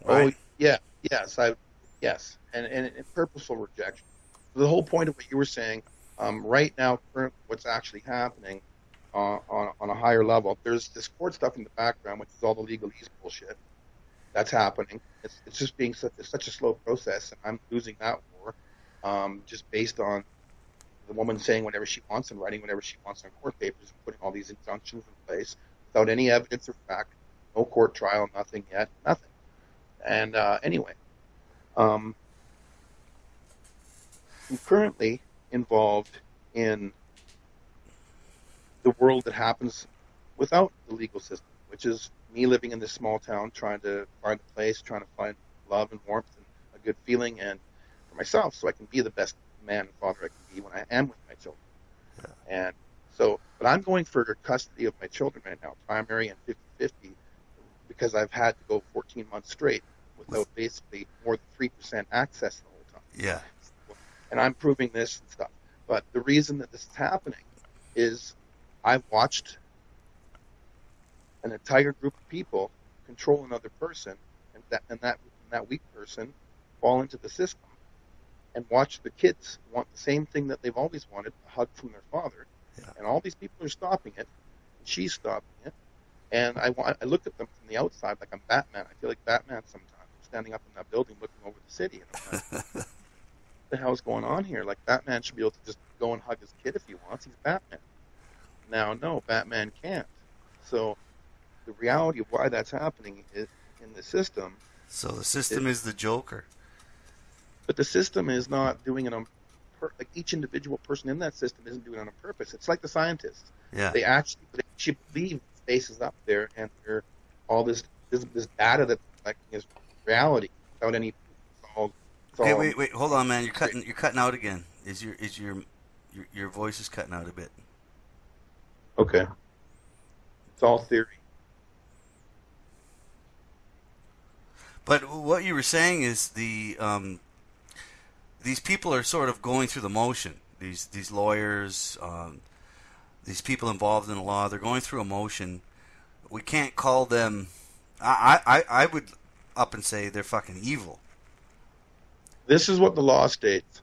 Right? Oh yeah, yes, and purposeful rejection. The whole point of what you were saying, right now, currently, what's actually happening on a higher level, there's this court stuff in the background, which is all the legalese bullshit that's happening. It's just being such a slow process, and I'm losing that war, just based on the woman saying whatever she wants and writing whatever she wants on court papers and putting all these injunctions in place without any evidence or fact, no court trial, nothing yet, nothing. And anyway, I'm currently involved in the world that happens without the legal system, which is me living in this small town, trying to find a place, trying to find love and warmth and a good feeling, and for myself, so I can be the best man and father I can be when I am with my children. Yeah. And so, but I'm going for custody of my children right now, primary and 50-50, because I've had to go 14 months straight without basically more than 3% access the whole time. Yeah. And I'm proving this and stuff. But the reason that this is happening is I've watched an entire group of people control another person, and that weak person fall into the system, and watch the kids want the same thing that they've always wanted, a hug from their father. Yeah. And all these people are stopping it, and she's stopping it. And I look at them from the outside like I'm Batman. I feel like Batman sometimes. I'm standing up in that building looking over the city, and I'm like, what the hell's going on here? Like, Batman should be able to just go and hug his kid if he wants. He's Batman. Now, no, Batman can't. So the reality of why that's happening is in the system. So the system is the Joker. But the system is not doing it on like each individual person in that system isn't doing it on purpose. It's like the scientists. Yeah. They actually believe space is up there, and they're all this data that's collecting is reality without any. Wait, hold on, man. You're cutting out again. Is your voice is cutting out a bit. Okay. It's all theory. But what you were saying is these people are sort of going through the motion. These lawyers, these people involved in the law, they're going through a motion. We can't call them. I would up and say they're fucking evil. This is what the law states.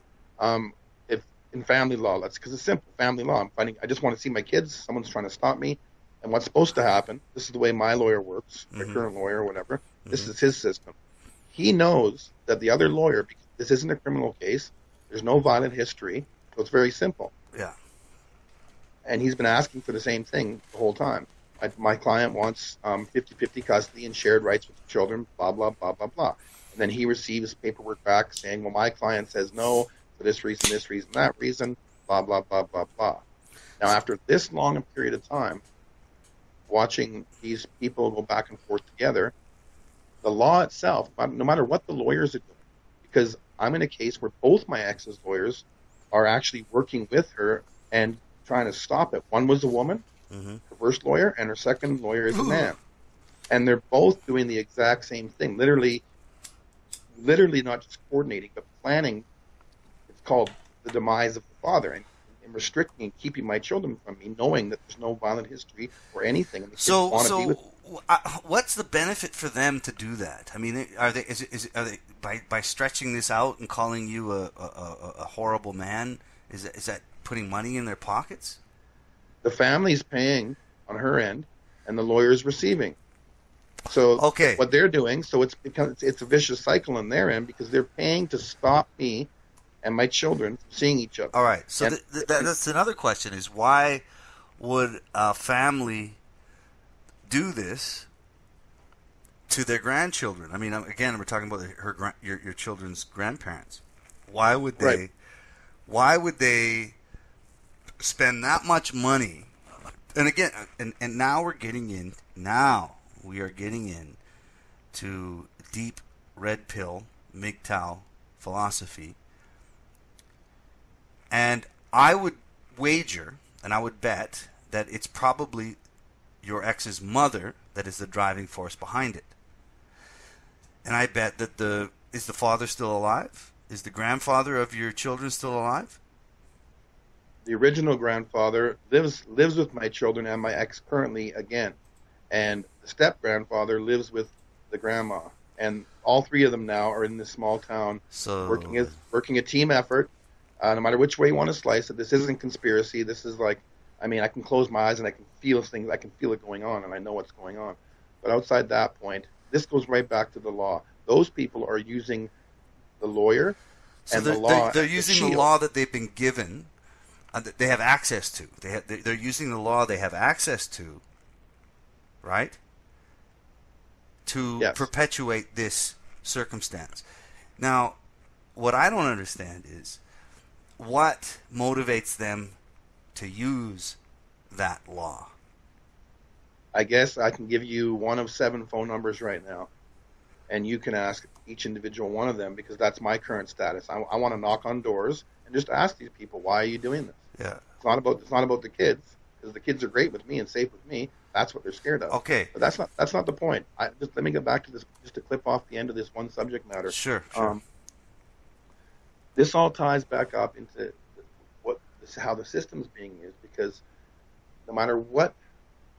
If in family law, because it's simple. Family law. I just want to see my kids. Someone's trying to stop me. And what's supposed to happen? This is the way my lawyer works, my current lawyer or whatever. Mm-hmm. This is his system. He knows that the other lawyer, because this isn't a criminal case, there's no violent history, so it's very simple. Yeah. And he's been asking for the same thing the whole time. My client wants 50-50 custody and shared rights with the children, blah, blah, blah, blah, blah. And then he receives paperwork back saying, well, my client says no for this reason, that reason, blah, blah, blah, blah, blah. Now, after this long a period of time, watching these people go back and forth together, the law itself, no matter what the lawyers are doing, because I'm in a case where both my ex's lawyers are actually working with her and trying to stop it. One was a woman, her first lawyer, and her second lawyer is a man. And they're both doing the exact same thing, literally not just coordinating, but planning. It's called the demise of the father, and restricting and keeping my children from me, knowing that there's no violent history or anything. And the kids want to be with me. What's the benefit for them to do that? I mean, are they by stretching this out and calling you a horrible man? Is that putting money in their pockets? The family's paying on her end, and the lawyer's receiving. So what they're doing, so it's a vicious cycle on their end because they're paying to stop me and my children from seeing each other. All right. So that's another question: is why would a family do this to their grandchildren? I mean, again, we're talking about your children's grandparents. Why would they? Right. Why would they spend that much money? And again, and now we're getting in. Now we are getting in to deep red pill MGTOW philosophy. And I would wager, and I would bet, that it's probably your ex's mother that is the driving force behind it. And I bet that is the father still alive? Is the grandfather of your children still alive? The original grandfather lives with my children and my ex currently again. And the step-grandfather lives with the grandma. And all three of them now are in this small town working a team effort. No matter which way you want to slice it, this isn't conspiracy. This is like, I mean, I can close my eyes and I can feel things. I can feel it going on, and I know what's going on. But outside that point, this goes right back to the law. Those people are using the lawyer and the law. They're using the law that they've been given, that they have access to. They're using the law they have access to, right? To perpetuate this circumstance. Now, what I don't understand is what motivates them to use that law. I guess I can give you one of 7 phone numbers right now, and you can ask each individual one of them, because that's my current status. I want to knock on doors and just ask these people, why are you doing this? Yeah. It's not about the kids, because the kids are great with me and safe with me. That's what they're scared of. Okay. But that's not the point. Let me get back to this, just to clip off the end of this one subject matter. Sure. This all ties back up into how the system's being used, because no matter what,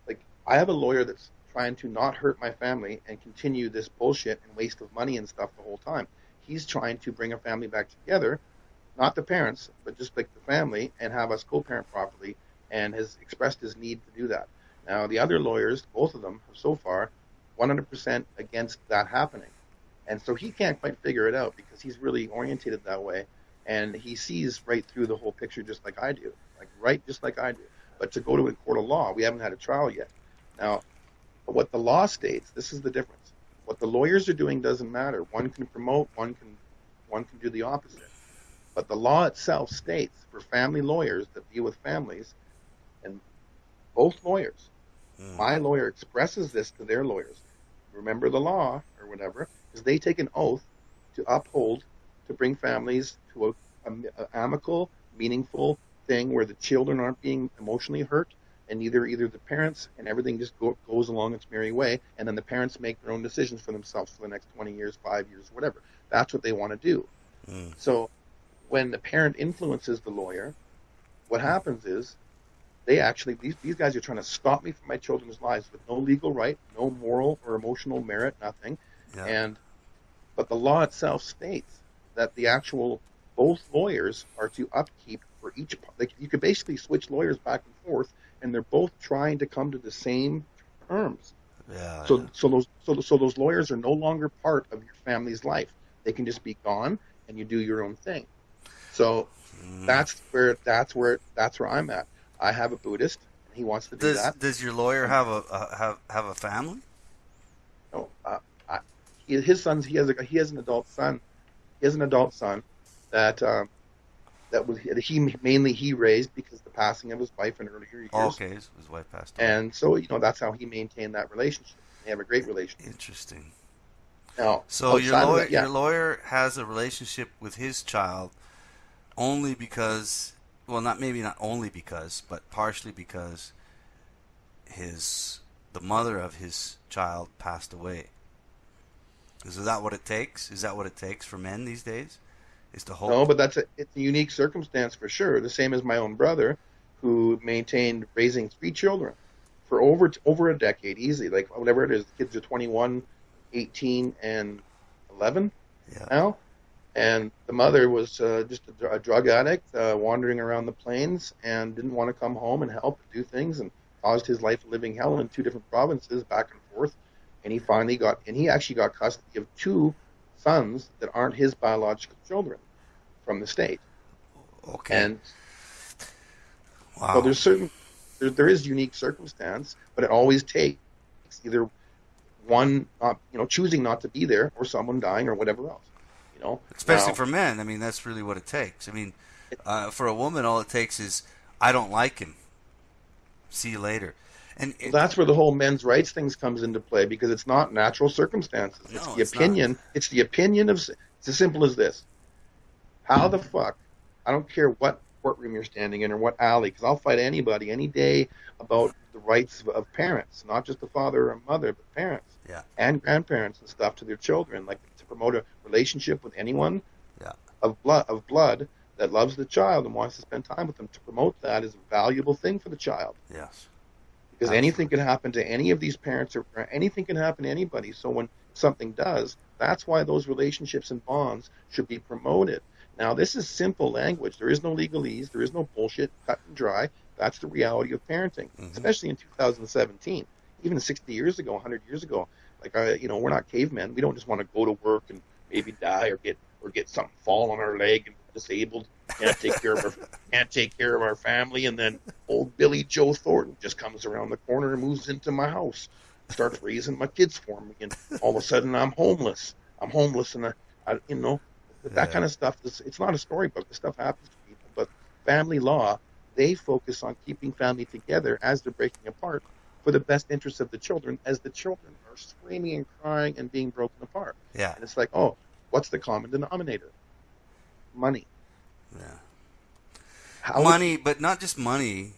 like, I have a lawyer that's trying to not hurt my family and continue this bullshit and waste of money and stuff the whole time. He's trying to bring a family back together, not the parents, but just like the family, and have us co-parent properly, and has expressed his need to do that. Now, the other lawyers, both of them, are so far 100% against that happening. And so he can't quite figure it out, because he's really orientated that way, and he sees right through the whole picture just like I do. Just like I do. But to go to a court of law, we haven't had a trial yet. Now, what the law states, this is the difference. What the lawyers are doing doesn't matter. One can promote, one can do the opposite. But the law itself states, for family lawyers that deal with families, and both lawyers, my lawyer expresses this to their lawyers. Remember the law, or whatever, is they take an oath to uphold, to bring families to an amicable, meaningful thing where the children aren't being emotionally hurt, and either the parents, and everything just goes along its merry way, and then the parents make their own decisions for themselves for the next 20 years, 5 years, whatever. That's what they want to do. So when the parent influences the lawyer, what happens is they actually, these guys are trying to stop me from my children's lives with no legal right, no moral or emotional merit, nothing. Yeah. But the law itself states that both lawyers are to upkeep for each. Like, you could basically switch lawyers back and forth, and they're both trying to come to the same terms. Yeah. So those lawyers are no longer part of your family's life. They can just be gone, and you do your own thing. So that's where I'm at. I have a Buddhist, and he wants to do that. Does your lawyer have a family? No, his sons. He has an adult son. He has an adult son that he raised because of the passing of his wife in earlier years. Oh, okay, his wife passed away. And so that's how he maintained that relationship. They have a great relationship. Interesting. Now, So outside of that, your yeah, lawyer has a relationship with his child only because, well, not only because, but partially because the mother of his child passed away. Is that what it takes? Is that what it takes for men these days? Is to no, hope? but it's a unique circumstance for sure. The same as my own brother, who maintained raising three children for over a decade, easily. Like whatever it is, the kids are 21, 18, and 11 Yeah. now. And the mother was just a drug addict, wandering around the plains, and didn't want to come home and help do things, and caused his life a living hell in two different provinces, back and forth. And he actually got custody of two sons that aren't his biological children from the state. Okay. And so Wow. there is unique circumstance, but it always takes either one not, choosing not to be there, or someone dying, or whatever else. Especially Now, for men. I mean, that's really what it takes. I mean, for a woman, all it takes is, I don't like him. See you later. And well, that's where the whole men's rights things comes into play, because it's not natural circumstances. It's no, the it's not. opinion. It's the opinion of. It's as simple as this: how the fuck? I don't care what courtroom you're standing in or what alley, because I'll fight anybody any day about the rights of parents, not just the father or mother, but parents Yeah. and grandparents and stuff to their children, like to promote a relationship with anyone Yeah. of blood that loves the child and wants to spend time with them. To promote that is a valuable thing for the child. Yes. Because Absolutely. anything can happen to any of these parents, or anything can happen to anybody. So when something does, that's why those relationships and bonds should be promoted. Now, this is simple language. There is no legalese. There is no bullshit, cut and dry. That's the reality of parenting, especially in 2017. Even 60 years ago, 100 years ago, like we're not cavemen. We don't just want to go to work and maybe die, or get something fall on our leg and disabled. Can't take care of our family, and then old Billy Joe Thornton just comes around the corner and moves into my house, starts raising my kids for me, and all of a sudden I'm homeless. And that kind of stuff. It's not a storybook. This stuff happens to people. But family law, they focus on keeping family together as they're breaking apart, for the best interests of the children, as the children are screaming and crying and being broken apart. Yeah. And it's like, oh, what's the common denominator? Money. Yeah. Money, but not just money.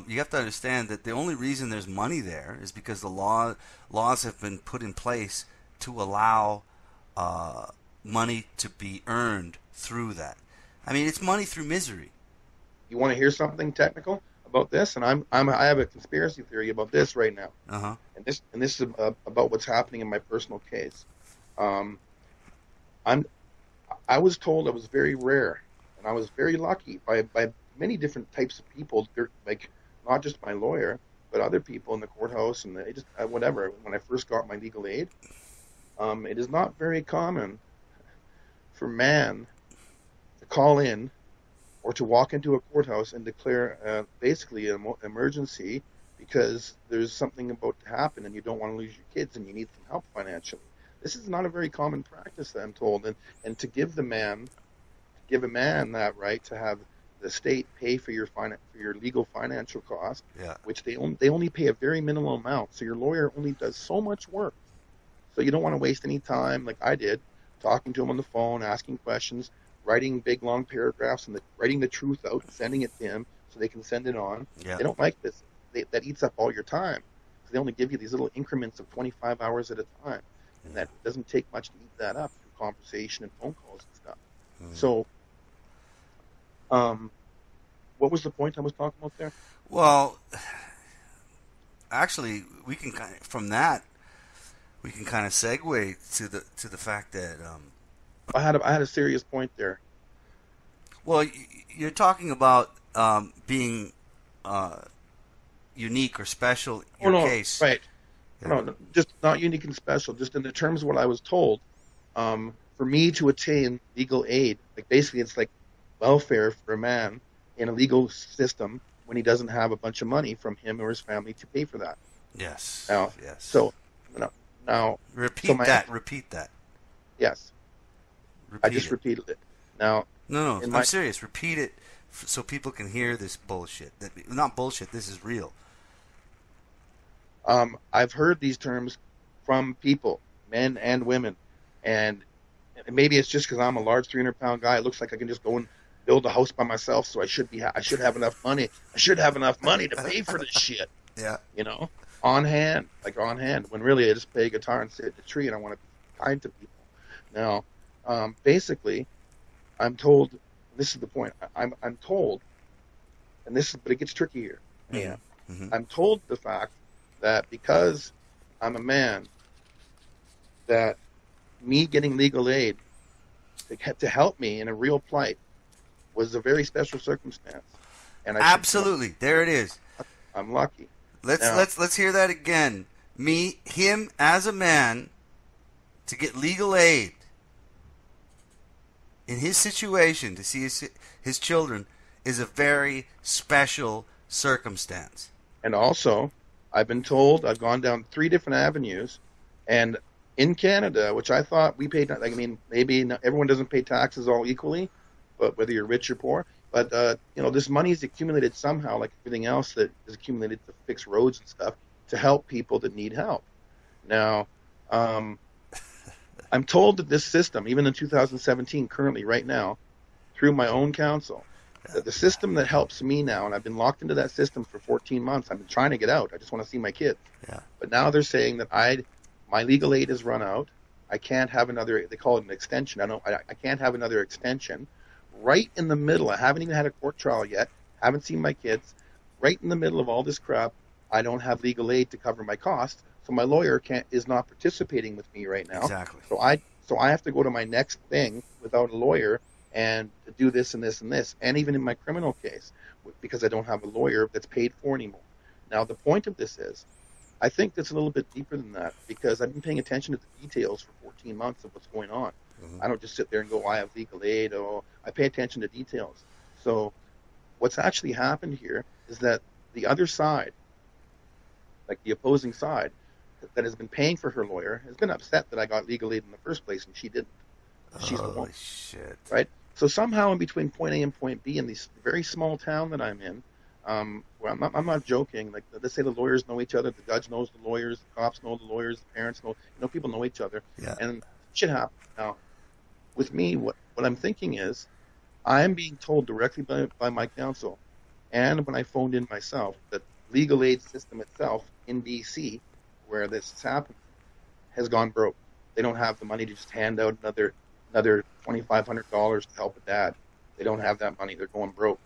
You have to understand that the only reason there's money there is because the laws have been put in place to allow money to be earned through that. I mean, it's money through misery. You want to hear something technical about this? And I have a conspiracy theory about this right now. Uh-huh. And this is about what's happening in my personal case. I was told I was very rare, and I was very lucky by many different types of people. They're like, not just my lawyer, but other people in the courthouse, and they just whatever. When I first got my legal aid, it is not very common for man to call in or to walk into a courthouse and declare basically an emergency, because there's something about to happen and you don't want to lose your kids and you need some help financially. This is not a very common practice, I'm told, and to give a man that right to have the state pay for your legal financial costs, Yeah. which they only pay a very minimal amount. So your lawyer only does so much work. So you don't want to waste any time, like I did, talking to him on the phone, asking questions, writing big long paragraphs, and writing the truth out and sending it to him so they can send it on. Yeah. They don't like this. That eats up all your time. They only give you these little increments of 25 hours at a time, and that doesn't take much to eat that up through conversation and phone calls and stuff. So, what was the point I was talking about there? Well, actually, we can kind of segue to the fact that I had a serious point there. well, you're talking about being unique or special in your case. Right. Yeah. No, just not unique and special. Just in the terms of what I was told, for me to attain legal aid, like basically it's like welfare for a man in a legal system when he doesn't have a bunch of money from him or his family to pay for that. Yes. Now, Yes. So now repeat that. Repeat that. Yes. I just it. repeated it. Now, No, I'm serious. Repeat it so people can hear this bullshit. Not bullshit. This is real. I've heard these terms from people, men and women, And maybe it's just because I'm a large 300-pound guy. It looks like I can just go and build a house by myself. So I should have enough money. I should have enough money to pay for this shit. Yeah. You know, on hand, like on hand. When really I just play a guitar and sit in a tree, and I want to be kind to people. Now, basically, I'm told. This is the point. I'm told, but it gets tricky here. Yeah. Mm-hmm. I'm told the fact that because I'm a man, that me getting legal aid to help me in a real plight was a very special circumstance. And Absolutely, there it is. I'm lucky. Let's hear that again. Him as a man to get legal aid in his situation to see his children is a very special circumstance. And also, I've been told I've gone down 3 different avenues, and in Canada, which I thought we paid, maybe not, everyone doesn't pay taxes all equally, but whether you're rich or poor. But this money is accumulated somehow, like everything else that is accumulated to fix roads and stuff, to help people that need help. Now, I'm told that this system, even in 2017, currently, right now, through my own counsel, that the system that helps me now, and I've been locked into that system for 14 months. I've been trying to get out. I just want to see my kids. Yeah. But now they're saying that my legal aid has run out. I can't have another. They call it an extension. I can't have another extension. Right in the middle, I haven't even had a court trial yet. Haven't seen my kids. Right in the middle of all this crap, I don't have legal aid to cover my costs. So my lawyer is not participating with me right now. Exactly. So I have to go to my next thing without a lawyer and do this and this and this, and even in my criminal case, because I don't have a lawyer that's paid for anymore. Now, the point of this is, I think that's a little bit deeper than that, because I've been paying attention to the details for 14 months of what's going on. Mm-hmm. I don't just sit there and go, I have legal aid. I pay attention to details. So what's actually happened here is that the other side, like the opposing side, that has been paying for her lawyer, has been upset that I got legal aid in the first place, and she didn't. She's the one. Shit. Right? So somehow in between point A and point B in this very small town that I'm in, where I'm not joking, like let's say the lawyers know each other, the judge knows the lawyers, the cops know the lawyers, the parents know, people know each other. Yeah. And shit happens. Now, with me, what I'm thinking is, I'm being told directly by my counsel, and when I phoned in myself, that legal aid system itself in BC, where this has happened, has gone broke. They don't have the money to just hand out another $2,500 to help a dad. They don't have that money. They're going broke,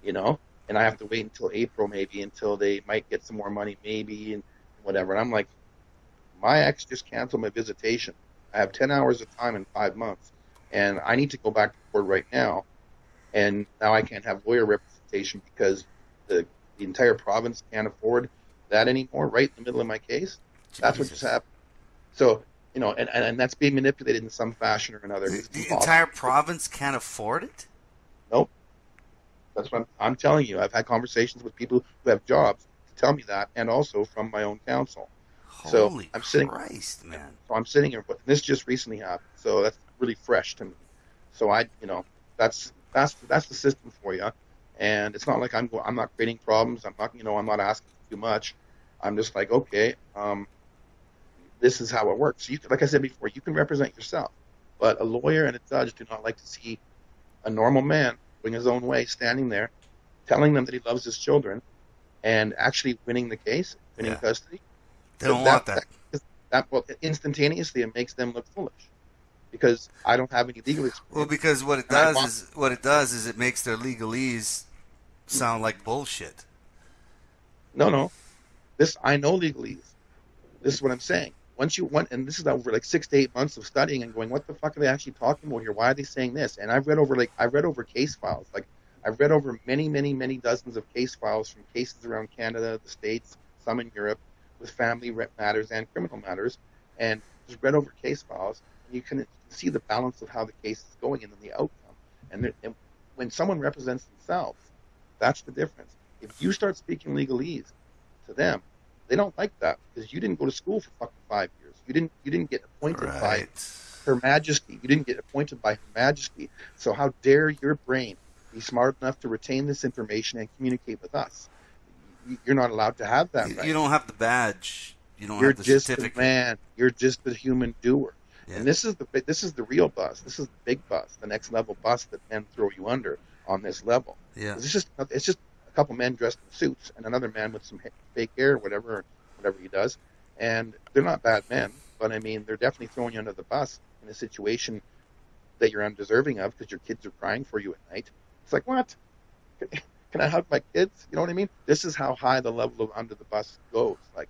and I have to wait until April maybe until they might get some more money maybe and whatever. And I'm like, my ex just canceled my visitation. I have 10 hours of time in 5 months, and I need to go back to court right now. And now I can't have lawyer representation because the entire province can't afford that anymore, right in the middle of my case. Jesus. That's what just happened. So, and that's being manipulated in some fashion or another. The entire province can't afford it? Nope. That's what I'm telling you. I've had conversations with people who have jobs to tell me that, and also from my own counsel. Holy Christ, man. So I'm sitting here, but this just recently happened, so that's really fresh to me. So that's the system for you. And it's not like I'm not creating problems. I'm not asking for too much. I'm just like, okay, this is how it works. Like I said before, you can represent yourself, but a lawyer and a judge do not like to see a normal man going his own way, standing there, telling them that he loves his children, and actually winning the case, winning custody. They don't want that. Well, instantaneously, it makes them look foolish because I don't have any legal experience. Well, because what it does is it makes their legalese sound like bullshit. No. I know legalese. This is what I'm saying. And this is over like 6 to 8 months of studying and going, what the fuck are they actually talking about here? Why are they saying this? And I've read over case files. Like I've read over many, many, many dozens of case files from cases around Canada, the States, some in Europe, with family matters and criminal matters, and just read over case files. And you can see the balance of how the case is going and then the outcome. And when someone represents themselves, that's the difference. If you start speaking legalese to them, they don't like that because you didn't go to school for fucking 5 years. You didn't get appointed by Her Majesty. You didn't get appointed by Her Majesty. So how dare your brain be smart enough to retain this information and communicate with us? You're not allowed to have that right. You don't have the badge. You don't You're have the just certificate. a man. You're just a human doer. And this is the real bus. This is the big bus, the next level bus that men throw you under on this level. Yeah. It's just a couple men dressed in suits and another man with some fake hair, whatever he does, and they're not bad men, but I mean they're definitely throwing you under the bus in a situation that you're undeserving of because your kids are crying for you at night. It's like, what? Can I hug my kids? You know what I mean? This is how high the level of under the bus goes. Like,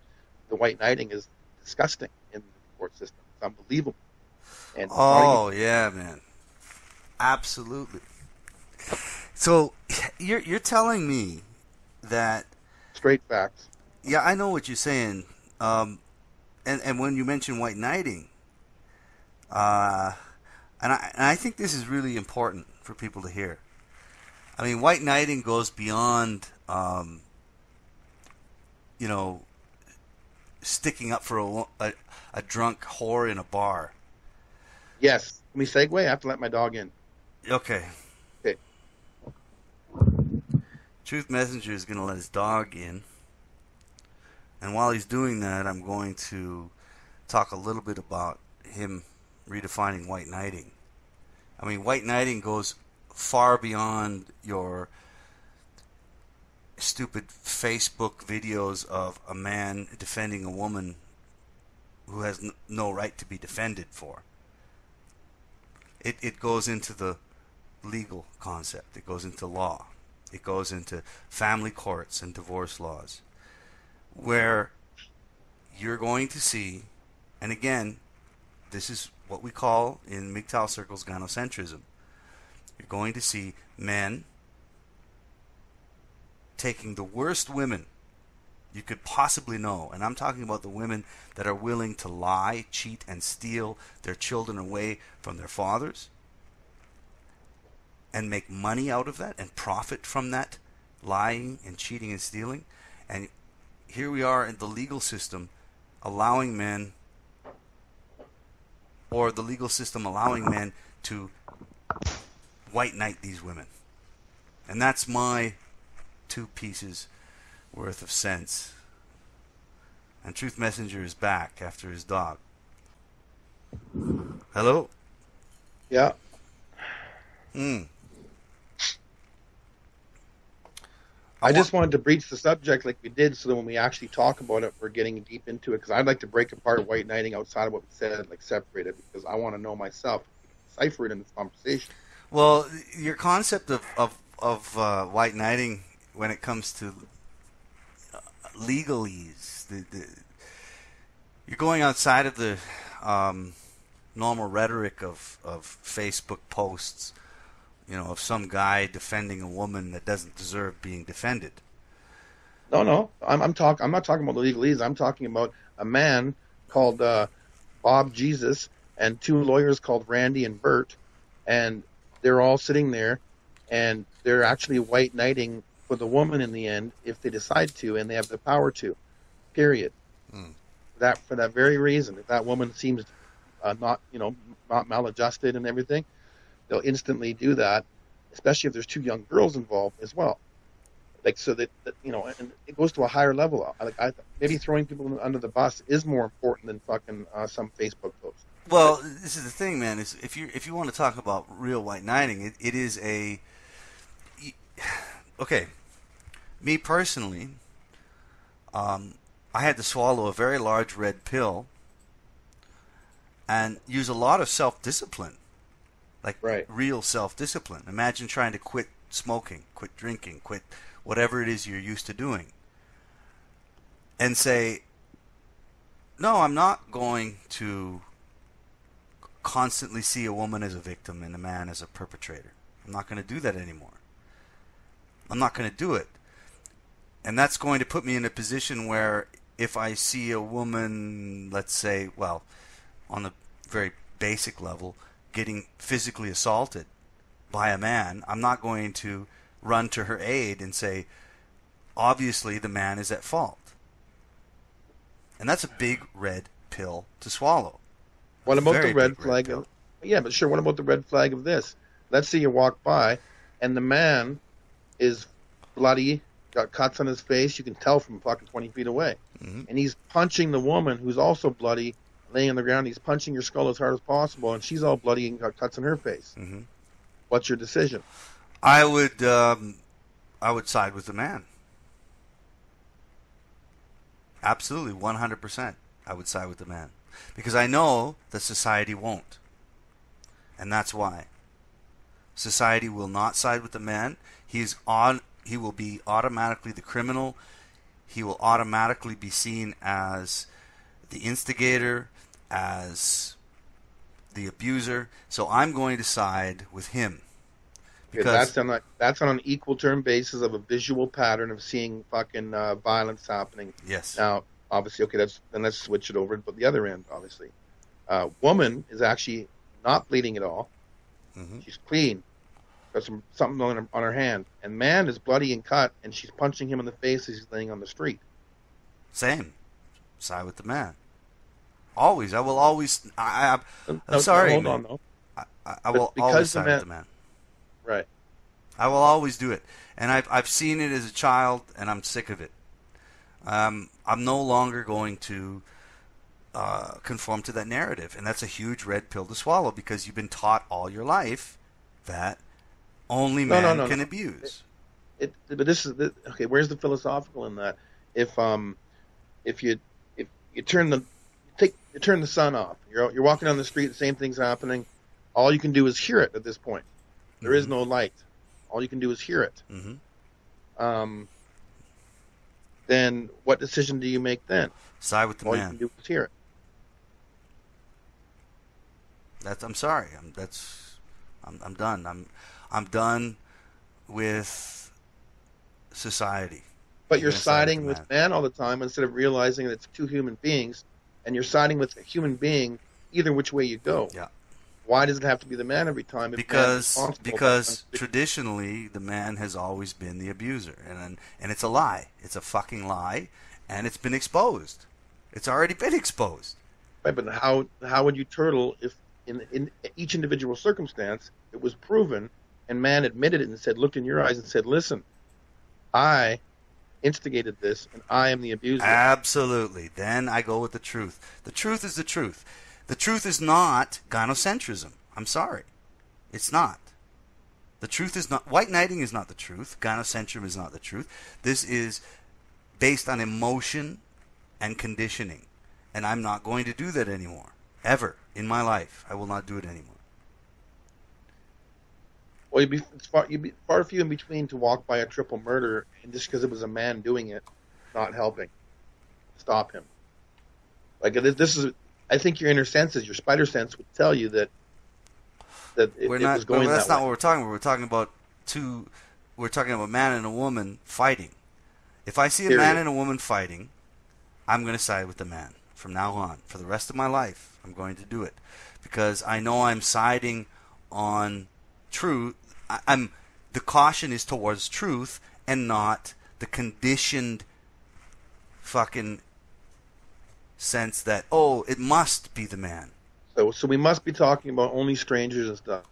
the white knighting is disgusting in the court system. It's unbelievable. And yeah, man. Absolutely. So you're telling me that straight facts. Yeah, I know what you're saying. And when you mention white knighting, and I think this is really important for people to hear. I mean, white knighting goes beyond, sticking up for a drunk whore in a bar. Yes. Can we segue? I have to let my dog in. Okay. Okay. Truth Messenger is going to let his dog in. And while he's doing that, I'm going to talk a little bit about him redefining white knighting. I mean, white knighting goes far beyond your stupid Facebook videos of a man defending a woman who has no right to be defended for. It goes into the legal concept. It goes into law. It goes into family courts and divorce laws, where you're going to see, and again, this is what we call in MGTOW circles gynocentrism. You're going to see men taking the worst women you could possibly know, and I'm talking about the women that are willing to lie, cheat, and steal their children away from their fathers, and make money out of that, and profit from that lying and cheating and stealing. And here we are in the legal system allowing men, or the legal system allowing men to white knight these women. And that's my 2 pieces worth of sense. And Truth Messenger is back after his dog. Hello? Yeah. I just wanted to breach the subject like we did, so that when we actually talk about it, we're getting deep into it, because I'd like to break apart white knighting outside of what we said, like separate it, because I want to know myself, decipher it in this conversation. Well, your concept of white knighting when it comes to legalese, you're going outside of the normal rhetoric of Facebook posts, of some guy defending a woman that doesn't deserve being defended. No, I'm not talking about the legalese. I'm talking about a man called Bob Jesus and 2 lawyers called Randy and Bert, and they're all sitting there, and they're actually white knighting for the woman in the end if they decide to, and they have the power to. Period. For that very reason, if that woman seems not maladjusted and everything, they'll instantly do that, especially if there's 2 young girls involved as well. Like, so that and it goes to a higher level. Maybe throwing people under the bus is more important than fucking some Facebook post. Well, this is the thing, man. Is if you want to talk about real white knighting, it is a okay. Me personally, I had to swallow a very large red pill and use a lot of self-discipline. Like, real self-discipline. Imagine trying to quit smoking, quit drinking, quit whatever it is you're used to doing. And say, no, I'm not going to constantly see a woman as a victim and a man as a perpetrator. I'm not going to do that anymore. I'm not going to do it. And that's going to put me in a position where if I see a woman, let's say, well, on the very basic level, getting physically assaulted by a man, I'm not going to run to her aid and say, obviously the man is at fault. And that's a big red pill to swallow. What about the red flag? Yeah, but sure, what about the red flag of this? Let's say you walk by and the man is bloody, got cuts on his face, you can tell from fucking 20 feet away. And he's punching the woman who's also bloody, laying on the ground. He's punching your skull as hard as possible, and she's all bloody and got cuts on her face. Mm-hmm. What's your decision? I would side with the man. Absolutely, 100%. I would side with the man because I know that society won't, and that's why. Society will not side with the man. He will be automatically the criminal. He will automatically be seen as the instigator, as the abuser. So I'm going to side with him. Because that's on an equal term basis of a visual pattern of seeing fucking violence happening. Yes. Now, obviously, okay, let's switch it over to the other end. Obviously, woman is actually not bleeding at all. Mm-hmm. She's clean. Got something on her hand, and man is bloody and cut, and she's punching him in the face as he's laying on the street. Same. Side with the man. Always. I will always. I'm No, sorry, hold man. on, though. I will always side with the man. Right. I will always do it, and I've seen it as a child, and I'm sick of it. I'm no longer going to conform to that narrative, and that's a huge red pill to swallow because you've been taught all your life that only men can abuse. But this is okay. Where's the philosophical in that? If you turn the sun off, you're walking down the street, the same thing's happening. All you can do is hear it at this point. There is no light. All you can do is hear it. Mm-hmm. Then what decision do you make then? Side with the man. All you can do is hear it. I'm sorry. I'm done. I'm done with society. But you're siding with man all the time instead of realizing that it's two human beings, and you're siding with a human being either which way you go. Yeah. Why does it have to be the man every time? Because traditionally the man has always been the abuser, and it's a lie. It's a fucking lie, and it's been exposed. It's already been exposed. Right, but how would you turtle if in each individual circumstance it was proven and man admitted it and said, looked in your eyes and said, listen, I instigated this and I am the abuser. Absolutely. Then I go with the truth. The truth is the truth. The truth is not gynocentrism. I'm sorry. It's not. The truth is not. White knighting is not the truth. Gynocentrism is not the truth. This is based on emotion and conditioning. And I'm not going to do that anymore. Ever in my life. I will not do it anymore. Well, you'd be far few in between to walk by a triple murder and just because it was a man doing it, not helping stop him. Like this is. I think your inner senses, your spider sense, would tell you that it was going that way. That's not what we're talking about. We're talking about We're talking about a man and a woman fighting. If I see a man and a woman fighting, I'm going to side with the man from now on. For the rest of my life, I'm going to do it because I know I'm siding on truth. The caution is towards truth and not the conditioned fucking sense that, oh, it must be the man. So we must be talking about only strangers and stuff.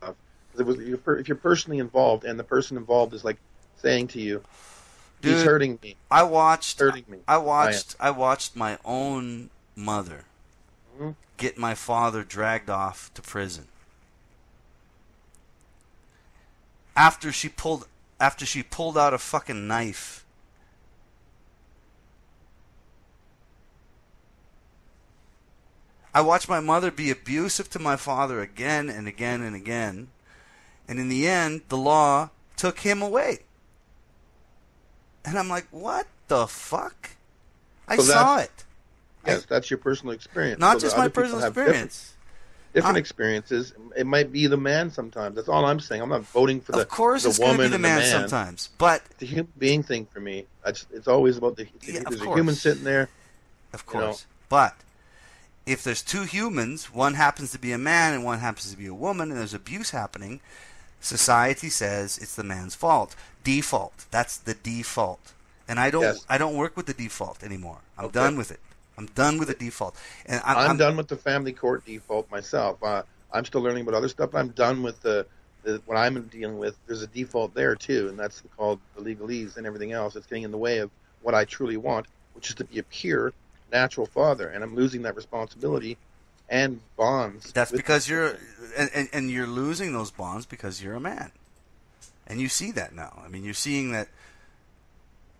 If you're personally involved and the person involved is like saying to you, he's hurting me. I watched my own mother get my father dragged off to prison. After she pulled out a fucking knife. I watched my mother be abusive to my father again and again and again. And in the end, the law took him away. And I'm like, what the fuck? I saw it. Yes, that's your personal experience. Not just my personal experience. Different experiences. It might be the man sometimes. That's all I'm saying. I'm not voting for the woman. Of course it's going to be the man sometimes. But it's a human being thing for me. It's always about there's a human sitting there. Of course. But if there's two humans, one happens to be a man and one happens to be a woman, and there's abuse happening, society says it's the man's fault. Default. That's the default. And I don't work with the default anymore. I'm done with it. I'm done with the default. And I'm done with the family court default myself. I'm still learning about other stuff, but I'm done with the what I'm dealing with. There's a default there too, and that's called the legalese and everything else. It's getting in the way of what I truly want, which is to be a pure, natural father. And I'm losing that responsibility and bonds. That's with because these you're, women. and you're losing those bonds because you're a man. And you see that now. I mean, you're seeing that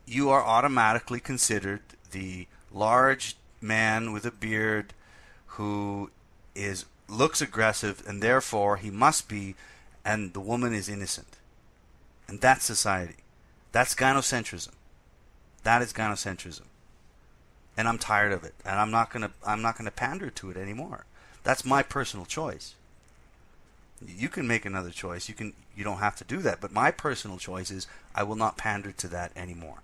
you are automatically considered the large man with a beard who looks aggressive, and therefore he must be, and the woman is innocent. And that's society. That's gynocentrism. That is gynocentrism. And I'm tired of it. And I'm not gonna pander to it anymore. That's my personal choice. You can make another choice. You don't have to do that. But my personal choice is I will not pander to that anymore.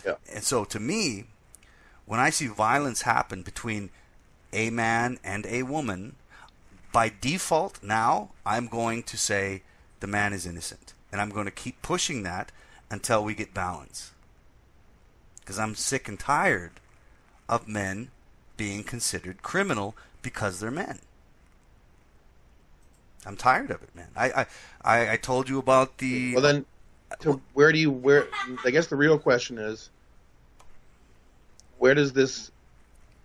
Yeah. And so to me, when I see violence happen between a man and a woman, by default now I'm going to say the man is innocent. And I'm going to keep pushing that until we get balance. Because I'm sick and tired of men being considered criminal because they're men. I'm tired of it, man. I told you about the... Well, then, I guess the real question is, where does this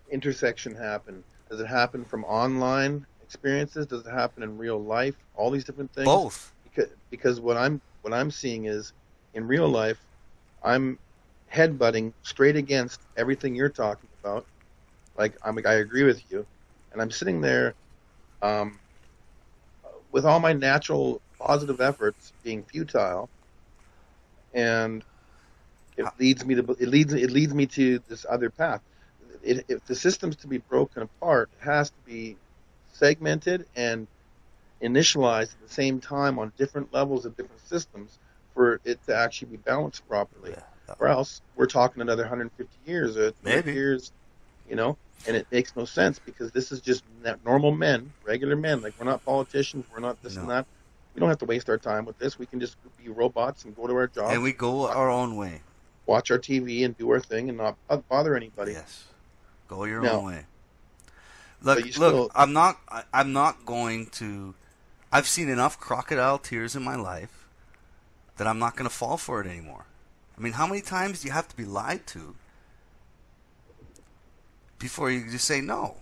intersection happen? Does it happen from online experiences? Does it happen in real life? All these different things? Both. Because what I'm seeing is, in real life, I'm headbutting straight against everything you're talking about. Like, I agree with you. And I'm sitting there with all my natural positive efforts being futile, and it leads me to this other path. If the system's to be broken apart, it has to be segmented and initialized at the same time on different levels of different systems for it to actually be balanced properly. Yeah. Or else we're talking another 150 years or 200 years, and it makes no sense because this is just normal men, regular men. Like, we're not politicians, we're not this and that. We don't have to waste our time with this. We can just be robots and go to our jobs. And we go our own way. Watch our TV and do our thing and not bother anybody. Yes. Go your own way. Look, I'm not going to... I've seen enough crocodile tears in my life that I'm not going to fall for it anymore. I mean, how many times do you have to be lied to before you just say no?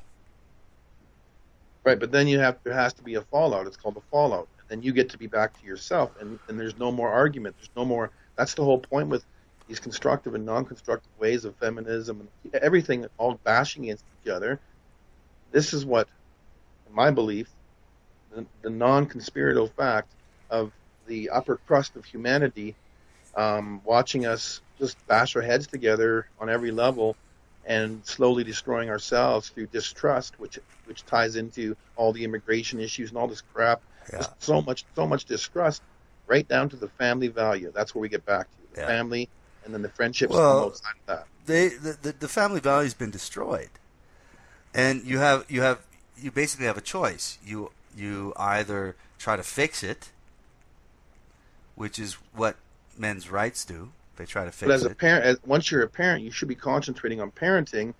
Right, but then there has to be a fallout. It's called a fallout. And then you get to be back to yourself, and there's no more argument. There's no more... That's the whole point with these constructive and non-constructive ways of feminism and everything all bashing against each other. This is what, in my belief, the non-conspiratorial fact of the upper crust of humanity watching us just bash our heads together on every level and slowly destroying ourselves through distrust, which ties into all the immigration issues and all this crap. Yeah. Just so much distrust, right down to the family value. That's where we get back to the family, and then the friendships come outside of that. The family value's been destroyed, and you basically have a choice. You either try to fix it, which is what men's rights do. They try to fix it. But as a parent, once you're a parent, you should be concentrating on parenting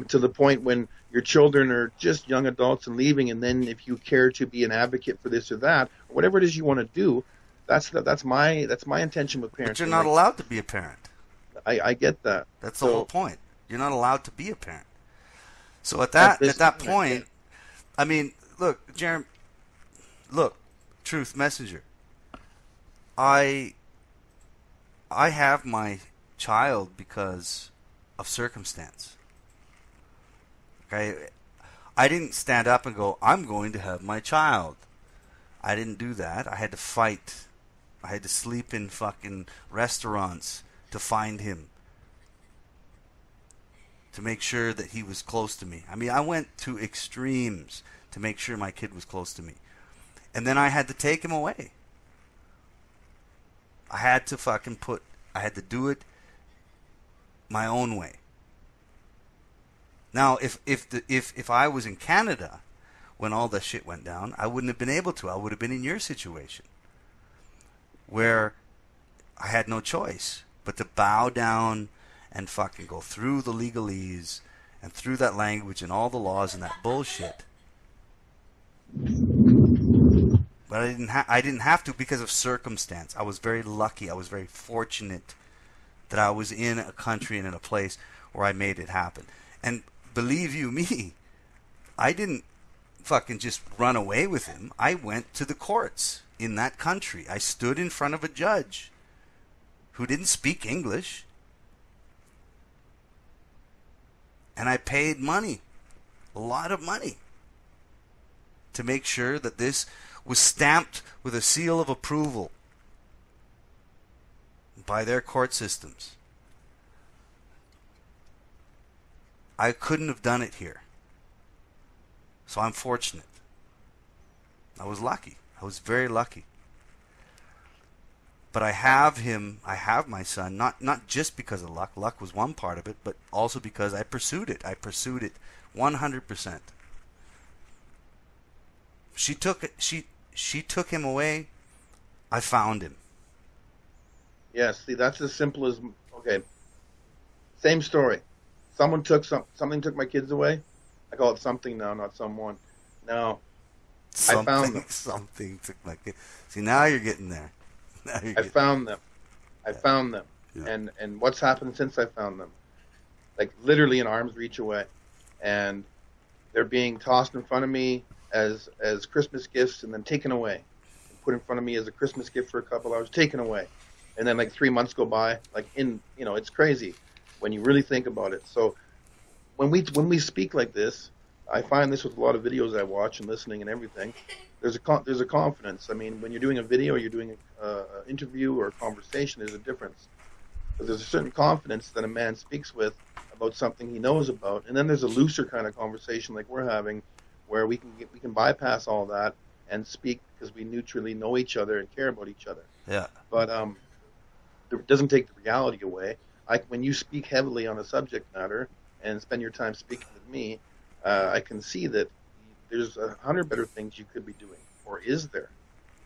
to the point when your children are just young adults and leaving, and then if you care to be an advocate for this or that, or whatever it is you want to do, that's my intention with parenting. But you're not allowed to be a parent. I get that. That's the whole point. You're not allowed to be a parent. So at that point, I mean, look, Jeremy, Truth Messenger, I have my child because of circumstance. Okay, I didn't stand up and go, I'm going to have my child. I didn't do that. I had to fight. I had to sleep in fucking restaurants to find him, to make sure that he was close to me. I mean, I went to extremes to make sure my kid was close to me. And then I had to take him away. I had to do it my own way. Now, if I was in Canada when all that shit went down, I wouldn't have been able to. I would have been in your situation, where I had no choice but to bow down and fucking go through the legalese and through that language and all the laws and that bullshit. But I didn't have to because of circumstance. I was very lucky. I was very fortunate that I was in a country and in a place where I made it happen. And believe you me, I didn't fucking just run away with him. I went to the courts in that country. I stood in front of a judge who didn't speak English. And I paid money, a lot of money, to make sure that this was stamped with a seal of approval by their court systems. I couldn't have done it here. So I'm fortunate. I was lucky. I was very lucky. But I have him, I have my son, not just because of luck. Luck was one part of it, but also because I pursued it. I pursued it 100%. She took him away. I found him. Yeah, see, that's as simple as, okay, same story. Something took my kids away. I call it something now, not someone. Now, I found them. Something took my kids. See, now you're getting there. I found them. I found them. Yeah. And what's happened since I found them? Like, literally an arm's reach away. And they're being tossed in front of me as Christmas gifts and then taken away. And put in front of me as a Christmas gift for a couple hours, taken away. And then like 3 months go by, like it's crazy when you really think about it. So when we speak like this, I find this with a lot of videos I watch and listening and everything. There's a confidence. I mean, when you're doing a video, or you're doing an interview or a conversation, there's a difference. But there's a certain confidence that a man speaks with about something he knows about, and then there's a looser kind of conversation like we're having, where we can bypass all that and speak because we neutrally know each other and care about each other. Yeah. But it doesn't take the reality away. When you speak heavily on a subject matter and spend your time speaking with me, I can see that there's 100 better things you could be doing, or is there?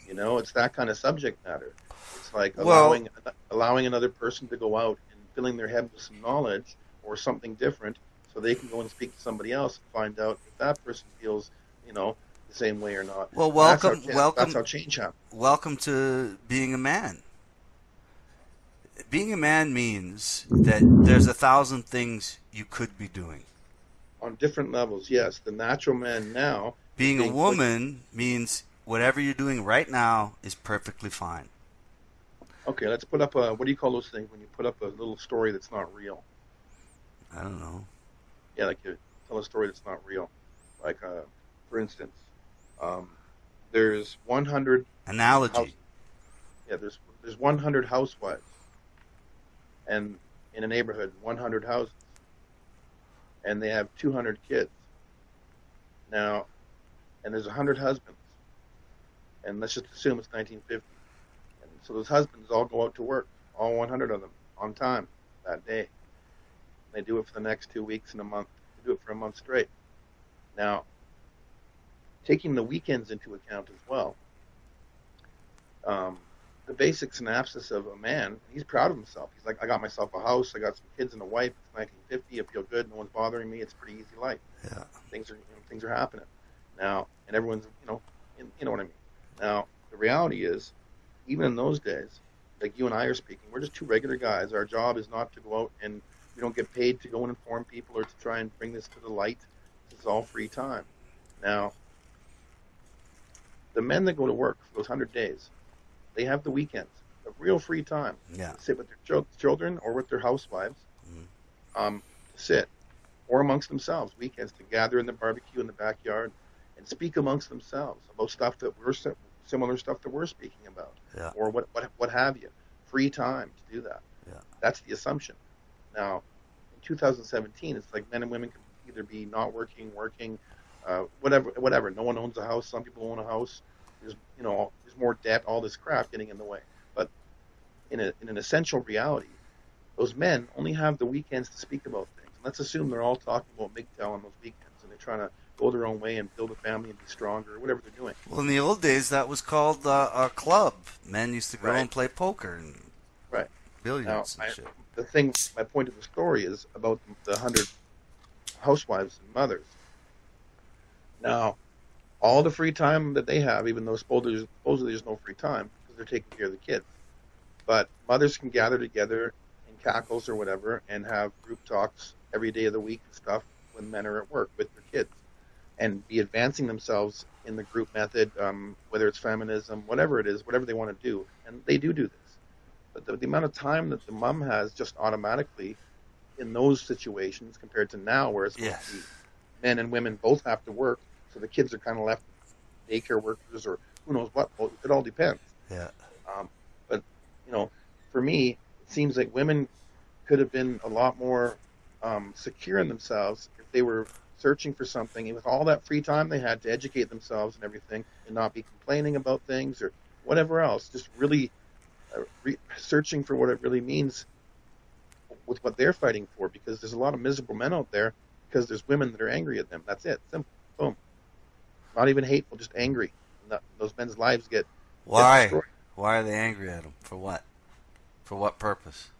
It's that kind of subject matter. It's like allowing another person to go out and filling their head with some knowledge or something different, so they can go and speak to somebody else and find out if that person feels, the same way or not. Well, welcome. That's how change happens. Welcome to being a man. Being a man means that there's 1,000 things you could be doing. On different levels, yes. The natural man now. Being a woman means whatever you're doing right now is perfectly fine. Okay, let's put up what do you call those things when you put up a little story that's not real? I don't know. Yeah, like you tell a story that's not real. Like, for instance, there's 100... Analogy. There's 100 housewives. And in a neighborhood, 100 houses. And they have 200 kids. Now, and there's 100 husbands. And let's just assume it's 1950. And so those husbands all go out to work, all 100 of them, on time that day. They do it for the next 2 weeks and a month. They do it for a month straight. Now, taking the weekends into account as well, the basic synopsis of a man, he's proud of himself. He's like, I got myself a house, I got some kids and a wife. It's 1950. I feel good. No one's bothering me. It's a pretty easy life. Yeah. Things are happening now, and everyone's you know what I mean. Now the reality is, even in those days, like you and I are speaking, we're just two regular guys. Our job is not to go out, and we don't get paid to go and inform people or to try and bring this to the light. This is all free time. Now, the men that go to work for those 100 days, they have the weekends of real free time. Yeah. To sit with their children or with their housewives, to sit, or amongst themselves, weekends to gather in the barbecue in the backyard and speak amongst themselves about stuff that similar stuff that we're speaking about, or what have you. Free time to do that. Yeah. That's the assumption. Now, in 2017, it's like men and women can either be not working, whatever. No one owns a house. Some people own a house. There's more debt, all this crap getting in the way. But in an essential reality, those men only have the weekends to speak about things. And let's assume they're all talking about MGTOW on those weekends, and they're trying to go their own way and build a family and be stronger, or whatever they're doing. Well, in the old days, that was called a club. Men used to go and play poker and billiards and shit. My point of the story is about the 100 housewives and mothers. Now, all the free time that they have, even though supposedly there's no free time because they're taking care of the kids, but mothers can gather together in cackles or whatever and have group talks every day of the week and stuff when men are at work with their kids. and be advancing themselves in the group method, whether it's feminism, whatever it is, whatever they want to do. And they do this. But the amount of time that the mom has just automatically in those situations compared to now, where it's supposed to be men and women both have to work, so the kids are kind of left daycare workers or who knows what. Well, it all depends. Yeah. But, for me, it seems like women could have been a lot more secure in themselves if they were searching for something, and with all that free time they had to educate themselves and everything, and not be complaining about things or whatever else, just really searching for what it really means with what they're fighting for, because there's a lot of miserable men out there because there's women that are angry at them. That's it. Simple. Boom. Not even hateful, just angry. And those men's lives get destroyed. Why are they angry at them? For what? For what purpose?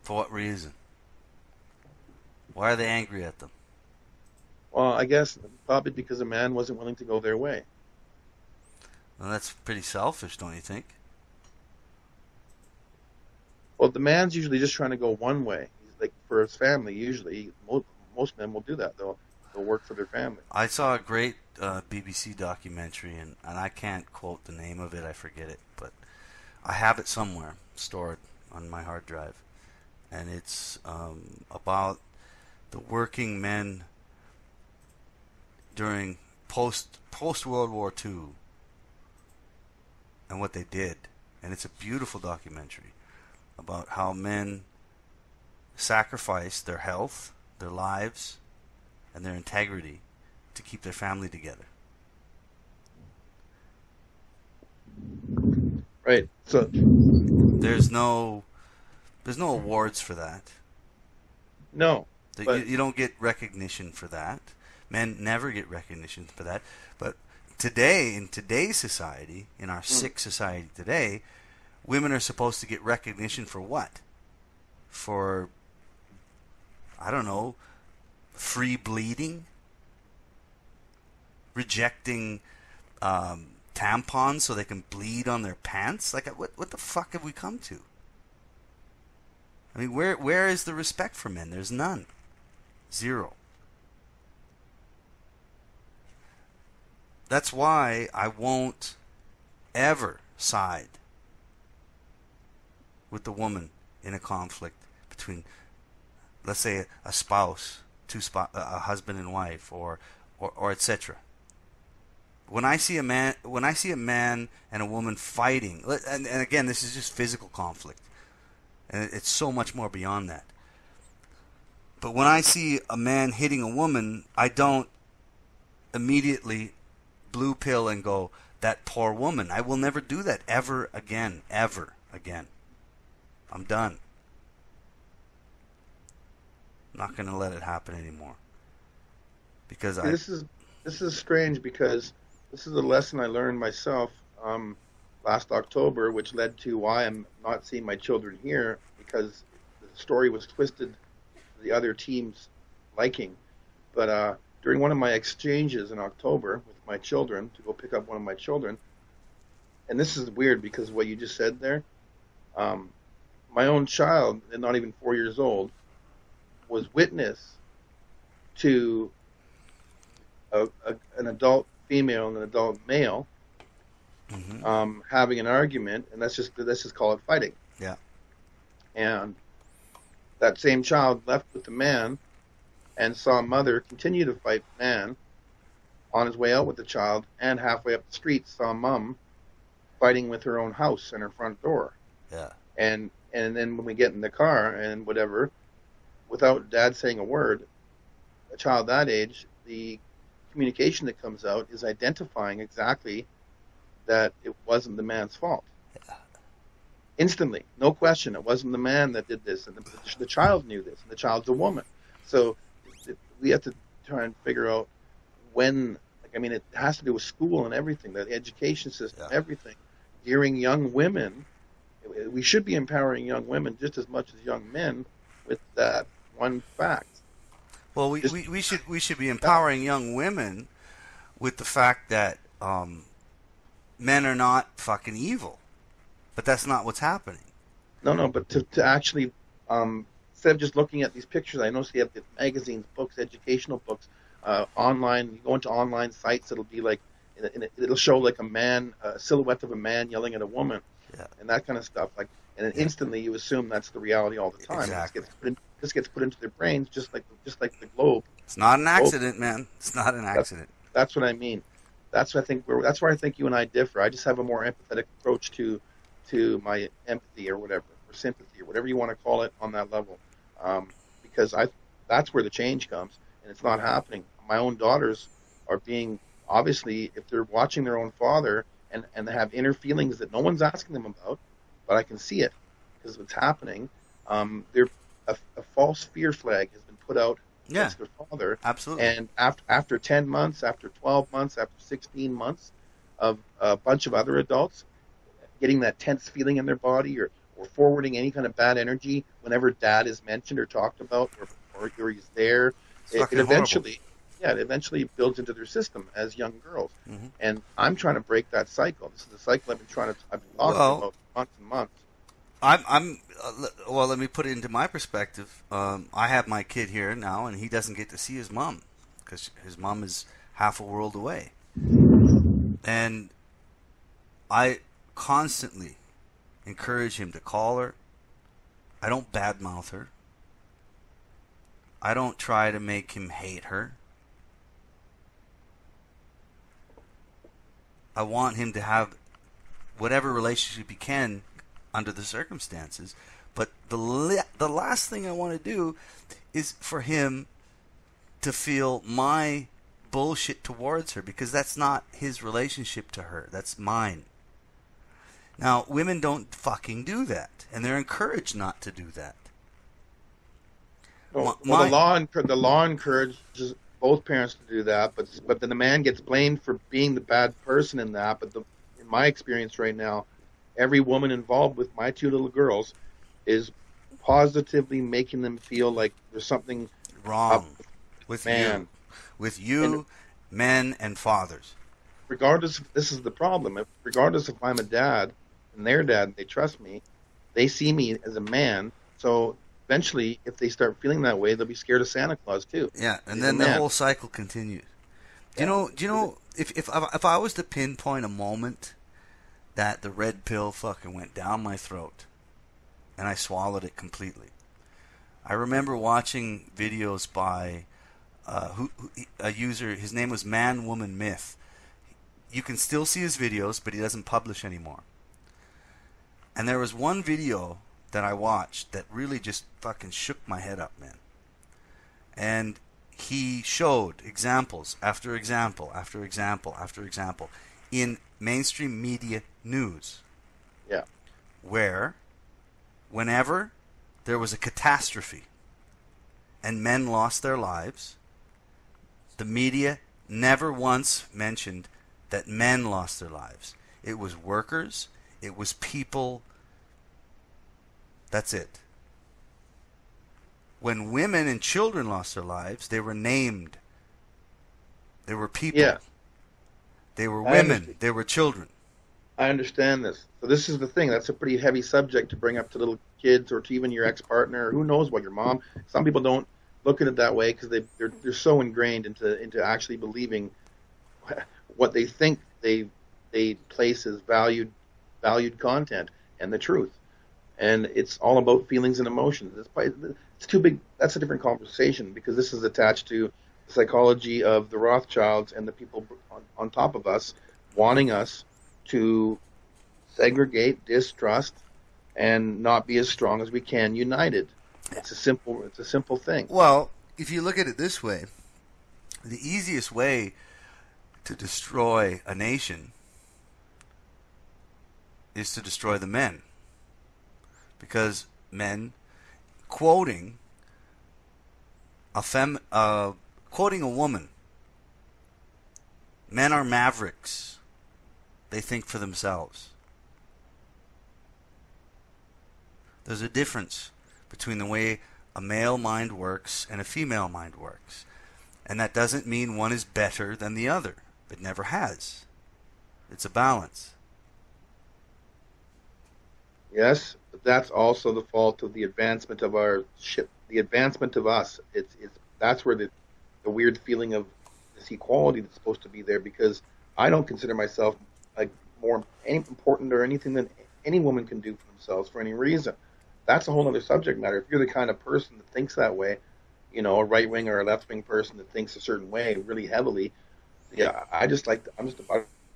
For what reason? Why are they angry at them? Well, I guess probably because a man wasn't willing to go their way. Well, that's pretty selfish, don't you think? Well, the man's usually just trying to go one way. He's like, for his family, usually. Most men will do that. They'll work for their family. I saw a great BBC documentary, and I can't quote the name of it. I forget it, but I have it somewhere stored on my hard drive. And it's about the working men during post World War II and what they did. And it's a beautiful documentary about how men sacrificed their health, their lives, and their integrity to keep their family together. Right. So there's no awards for that. No. You don't get recognition for that. Men never get recognition for that. But today, in today's society, in our sick society today, women are supposed to get recognition for what? For, I don't know, free bleeding? Rejecting tampons so they can bleed on their pants? Like, what the fuck have we come to? I mean, where is the respect for men? There's none. Zero. That's why I won't ever side with the woman in a conflict between, let's say, a spouse, a husband and wife, or etc. When I see a man and a woman fighting, and again, this is just physical conflict, and it's so much more beyond that. But when I see a man hitting a woman, I don't immediately blue pill and go, that poor woman. I will never do that ever again. Ever again. I'm done. I'm not going to let it happen anymore. Because This is strange, because this is a lesson I learned myself last October, which led to why I'm not seeing my children here, because the story was twisted to the other team's liking. But during one of my exchanges in October with my children, to go pick up one of my children, and this is weird because of what you just said there, my own child, and not even 4 years old, was witness to an adult female and an adult male having an argument, and let's just call it fighting. Yeah. And that same child left with the man and saw mother continue to fight man on his way out with the child, and halfway up the street saw mom fighting with her own house and her front door. Yeah. And then when we get in the car and whatever, without dad saying a word, a child that age, the communication that comes out is identifying exactly that it wasn't the man's fault. Yeah. Instantly, no question, it wasn't the man that did this, and the child knew this, and the child's a woman. So we have to try and figure out when, it has to do with school and everything, the education system, everything. Gearing young women, we should be empowering young women just as much as young men with that one fact. Well, we should be empowering young women with the fact that men are not fucking evil, but that's not what's happening. No, but to actually, instead of just looking at these pictures, I notice you have the magazines, books, educational books. online. You go into online sites, it'll be like it'll show like a silhouette of a man yelling at a woman, Yeah. and that kind of stuff. Like, and then Yeah. instantly you assume that's the reality all the time. Exactly. This gets put into their brains just like the globe. It's not an The globe. accident, man. It's not an That, accident. that's what I mean. That's where I think you and I differ. I just have a more empathetic approach to my empathy or whatever, or sympathy or whatever you want to call it on that level, because that's where the change comes, and it's not happening. My own daughters are being, obviously, if they're watching their own father and they have inner feelings that no one's asking them about, but I can see it because it's happening. They're a false fear flag has been put out Yeah. against their father. Absolutely. And after 10 months, after 12 months, after 16 months of a bunch of other adults getting that tense feeling in their body, or forwarding any kind of bad energy whenever dad is mentioned or talked about, or he's there, It's it fucking eventually, yeah, it eventually builds into their system as young girls. Mhm. And I'm trying to break that cycle. This is a cycle I've been talking Well, about for months and months. Well, let me put it into my perspective. I have my kid here now, and he doesn't get to see his mom because his mom is half a world away. And I constantly encourage him to call her. I don't badmouth her. I don't try to make him hate her. I want him to have whatever relationship he can under the circumstances. But the last thing I want to do is for him to feel my bullshit towards her, because that's not his relationship to her. That's mine. Now, women don't fucking do that, and they're encouraged not to do that. Well, the law encourages both parents to do that, but then the man gets blamed for being the bad person in that. But in my experience right now, every woman involved with my two little girls is positively making them feel like there's something wrong with man. you, with you, and men and fathers. Regardless, this is the problem. Regardless if I'm a dad and their dad, and they trust me, they see me as a man. So eventually, if they start feeling that way, they'll be scared of Santa Claus too. Yeah, and then the whole cycle continues. Do you know if I was to pinpoint a moment that the red pill fucking went down my throat and I swallowed it completely, I remember watching videos by a user. His name was Man Woman Myth. You can still see his videos, but he doesn't publish anymore. And there was one video that I watched that really just fucking shook my head up, man. And he showed examples after example after example after example in mainstream media news. Yeah. Where, whenever there was a catastrophe and men lost their lives, the media never once mentioned that men lost their lives. It was workers, it was people. That's it. When women and children lost their lives, they were named. They were people. Yeah. They were women. They were children. I understand this. So this is the thing. That's a pretty heavy subject to bring up to little kids or to even your ex-partner, or who knows what, your mom. Some people don't look at it that way because they're so ingrained into actually believing what they think they place as valued content and the truth. And it's all about feelings and emotions. It's too big. That's a different conversation, because this is attached to the psychology of the Rothschilds and the people on top of us, wanting us to segregate, distrust, and not be as strong as we can united. It's a simple thing. Well, if you look at it this way, the easiest way to destroy a nation is to destroy the men. Because men, quoting a woman, men are mavericks. They think for themselves. There's a difference between the way a male mind works and a female mind works. And that doesn't mean one is better than the other. It never has. It's a balance. Yes, but that's also the fault of the advancement of our ship, the advancement of us. That's where the weird feeling of this equality that's supposed to be there, because I don't consider myself like more important or anything than any woman can do for themselves for any reason. That's a whole other subject matter. If you're the kind of person that thinks that way, a right wing or a left wing person that thinks a certain way really heavily, yeah, I'm just a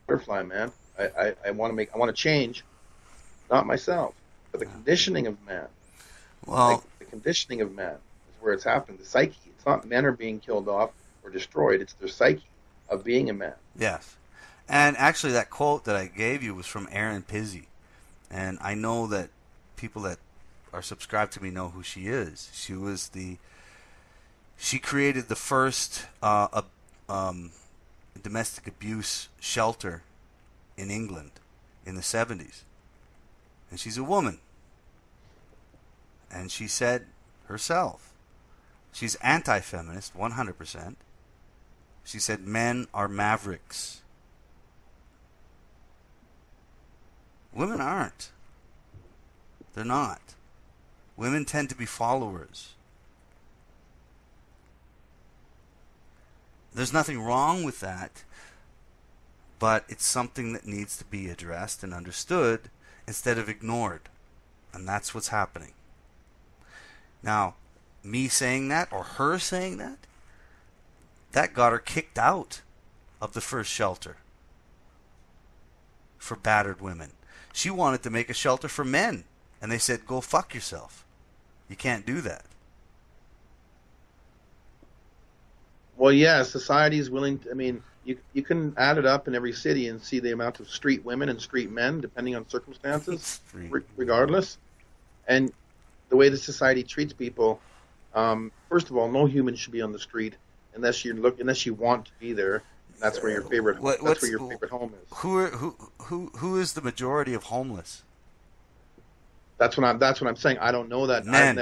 butterfly, man. I want to change, not myself, but the conditioning of man. Well, like the conditioning of man is where it's happening. The psyche. It's not men are being killed off or destroyed. It's their psyche of being a man. yes. And actually, that quote that I gave you was from Erin Pizzi. And I know that people that are subscribed to me know who she is. She created the first domestic abuse shelter in England in the 70s. And she's a woman. And she said herself, she's anti-feminist, 100%. She said men are mavericks. Women aren't. They're not. Women tend to be followers. There's nothing wrong with that, but it's something that needs to be addressed and understood instead of ignored. And that's what's happening. Now, me saying that, or her saying that, that got her kicked out of the first shelter for battered women. She wanted to make a shelter for men, and they said, go fuck yourself. You can't do that. Well, yeah, society is willing to, you can add it up in every city and see the amount of street women and street men, depending on circumstances, regardless. And the way the society treats people, first of all, no human should be on the street unless you want to be there. And that's where your favorite home is. Who is the majority of homeless? That's what I'm saying. I don't know that. Men.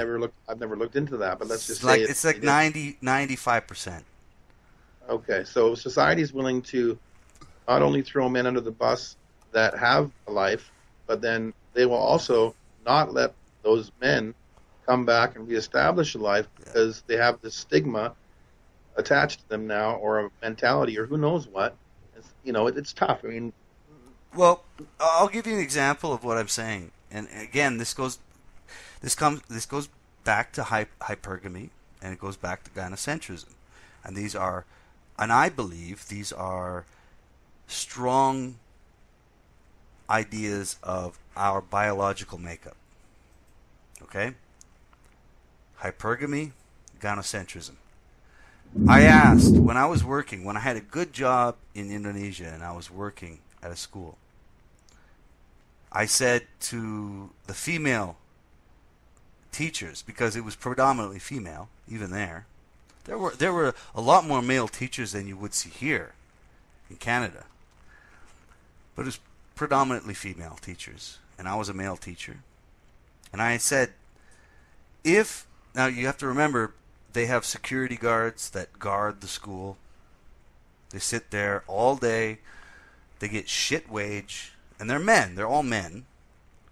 I've never looked into that. But let's just say it's like 95%. Okay, so society is willing to not only throw men under the bus that have a life, but then they will also not let those men come back and reestablish a life because they have this stigma attached to them now, or a mentality, or who knows what. It's tough. Well, I'll give you an example of what I'm saying. And again, this goes back to hypergamy, and it goes back to gynocentrism. And I believe these are strong ideas of our biological makeup. Okay? Hypergamy, gynocentrism. I asked, when I had a good job in Indonesia and I was working at a school, I said to the female teachers, because it was predominantly female, even there were a lot more male teachers than you would see here in Canada, but it was predominantly female teachers, and I was a male teacher. And I said, now you have to remember, they have security guards that guard the school. They sit there all day. They get shit wage. And they're men. They're all men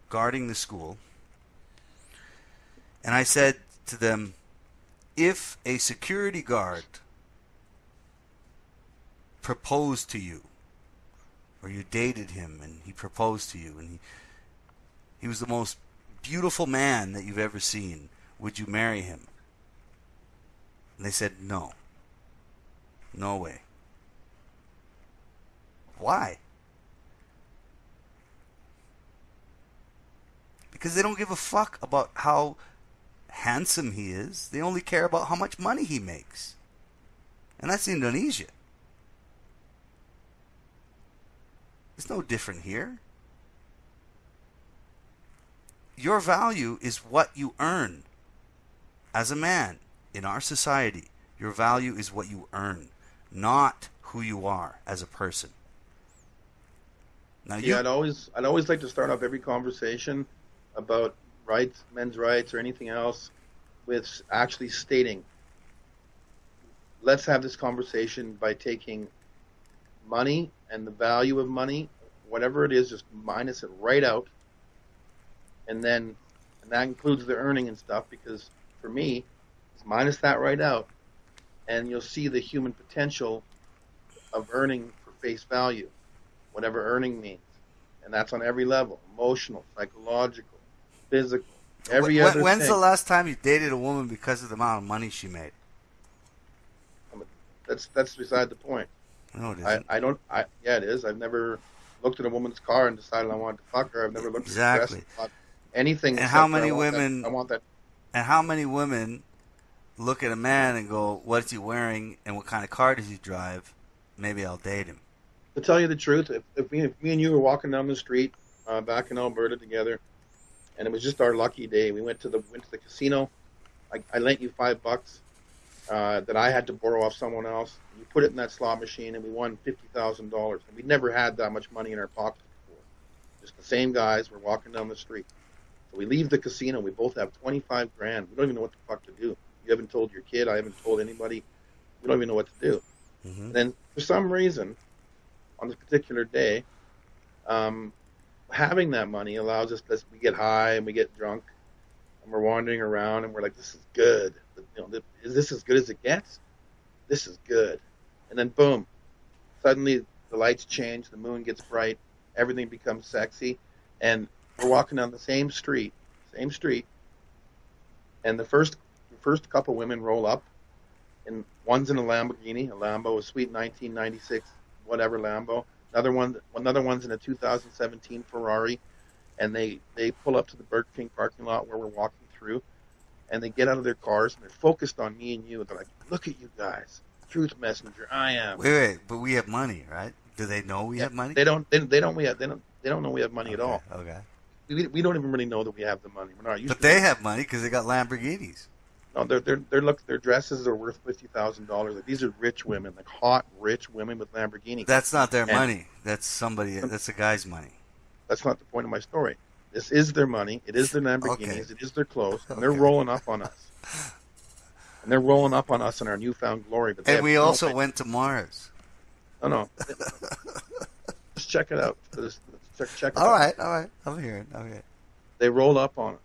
guarding the school. And I said to them, if a security guard proposed to you, or you dated him and he proposed to you, and he was the most beautiful man that you've ever seen, would you marry him? And they said, no. No way. Why? Because they don't give a fuck about how handsome he is. They only care about how much money he makes. And that's Indonesia. It's no different here. Your value is what you earn as a man in our society. Your value is what you earn, not who you are as a person. Now, I'd always like to start off every conversation about rights, men's rights, or anything else, with actually stating, let's have this conversation by taking money and the value of money, whatever it is, just minus it right out, and that includes the earning and stuff, because for me, minus that right out, and you'll see the human potential of earning for face value, whatever earning means. And that's on every level: emotional, psychological, physical, every other When's thing. the last time you dated a woman because of the amount of money she made? That's beside the point. No, it isn't. Yeah, it is. I've never looked at a woman's car and decided I wanted to fuck her. I've never looked at her dress and thought anything. And except how for many I want women? that, I want that. And how many women look at a man and go, "What's he wearing? And what kind of car does he drive? Maybe I'll date him." To tell you the truth, if me and you were walking down the street back in Alberta together, and it was just our lucky day, we went to the casino. I lent you $5 that I had to borrow off someone else. You put it in that slot machine, and we won $50,000. And we'd never had that much money in our pockets before. Just the same guys. We're walking down the street. So we leave the casino. We both have 25 grand. We don't even know what the fuck to do. You haven't told your kid. I haven't told anybody. We don't even know what to do. Mm-hmm. And then for some reason, on this particular day, having that money allows us to, we get high and we get drunk, and we're wandering around, and we're like, this is good. Is this as good as it gets? This is good. And then boom, suddenly the lights change, the moon gets bright, everything becomes sexy, and we're walking down the same street, and the first couple women roll up, and one's in a Lamborghini, a Lambo, a sweet 1996 whatever Lambo. Another one's in a 2017 Ferrari, and they pull up to the Burger King parking lot where we're walking through, and they get out of their cars and they're focused on me and you. They're like, "Look at you guys, Truth Messenger, I am." Wait, but we have money, right? Do they know we have money? They don't know we have money at all. Okay. We don't even really know that we have the money. We're not used But to they it. have money because they got Lamborghinis. No, their dresses are worth $50,000. Like, these are rich women, like hot rich women with Lamborghinis. That's not their money. That's a guy's money. That's not the point of my story. This is their money. It is their Lamborghinis. Okay. It is their clothes, and they're rolling up on us. And they're rolling up on us in our newfound glory. But And we also went to Mars. No. Just check it out. Check it out. All right. I'm hearing. Okay. They roll up on us.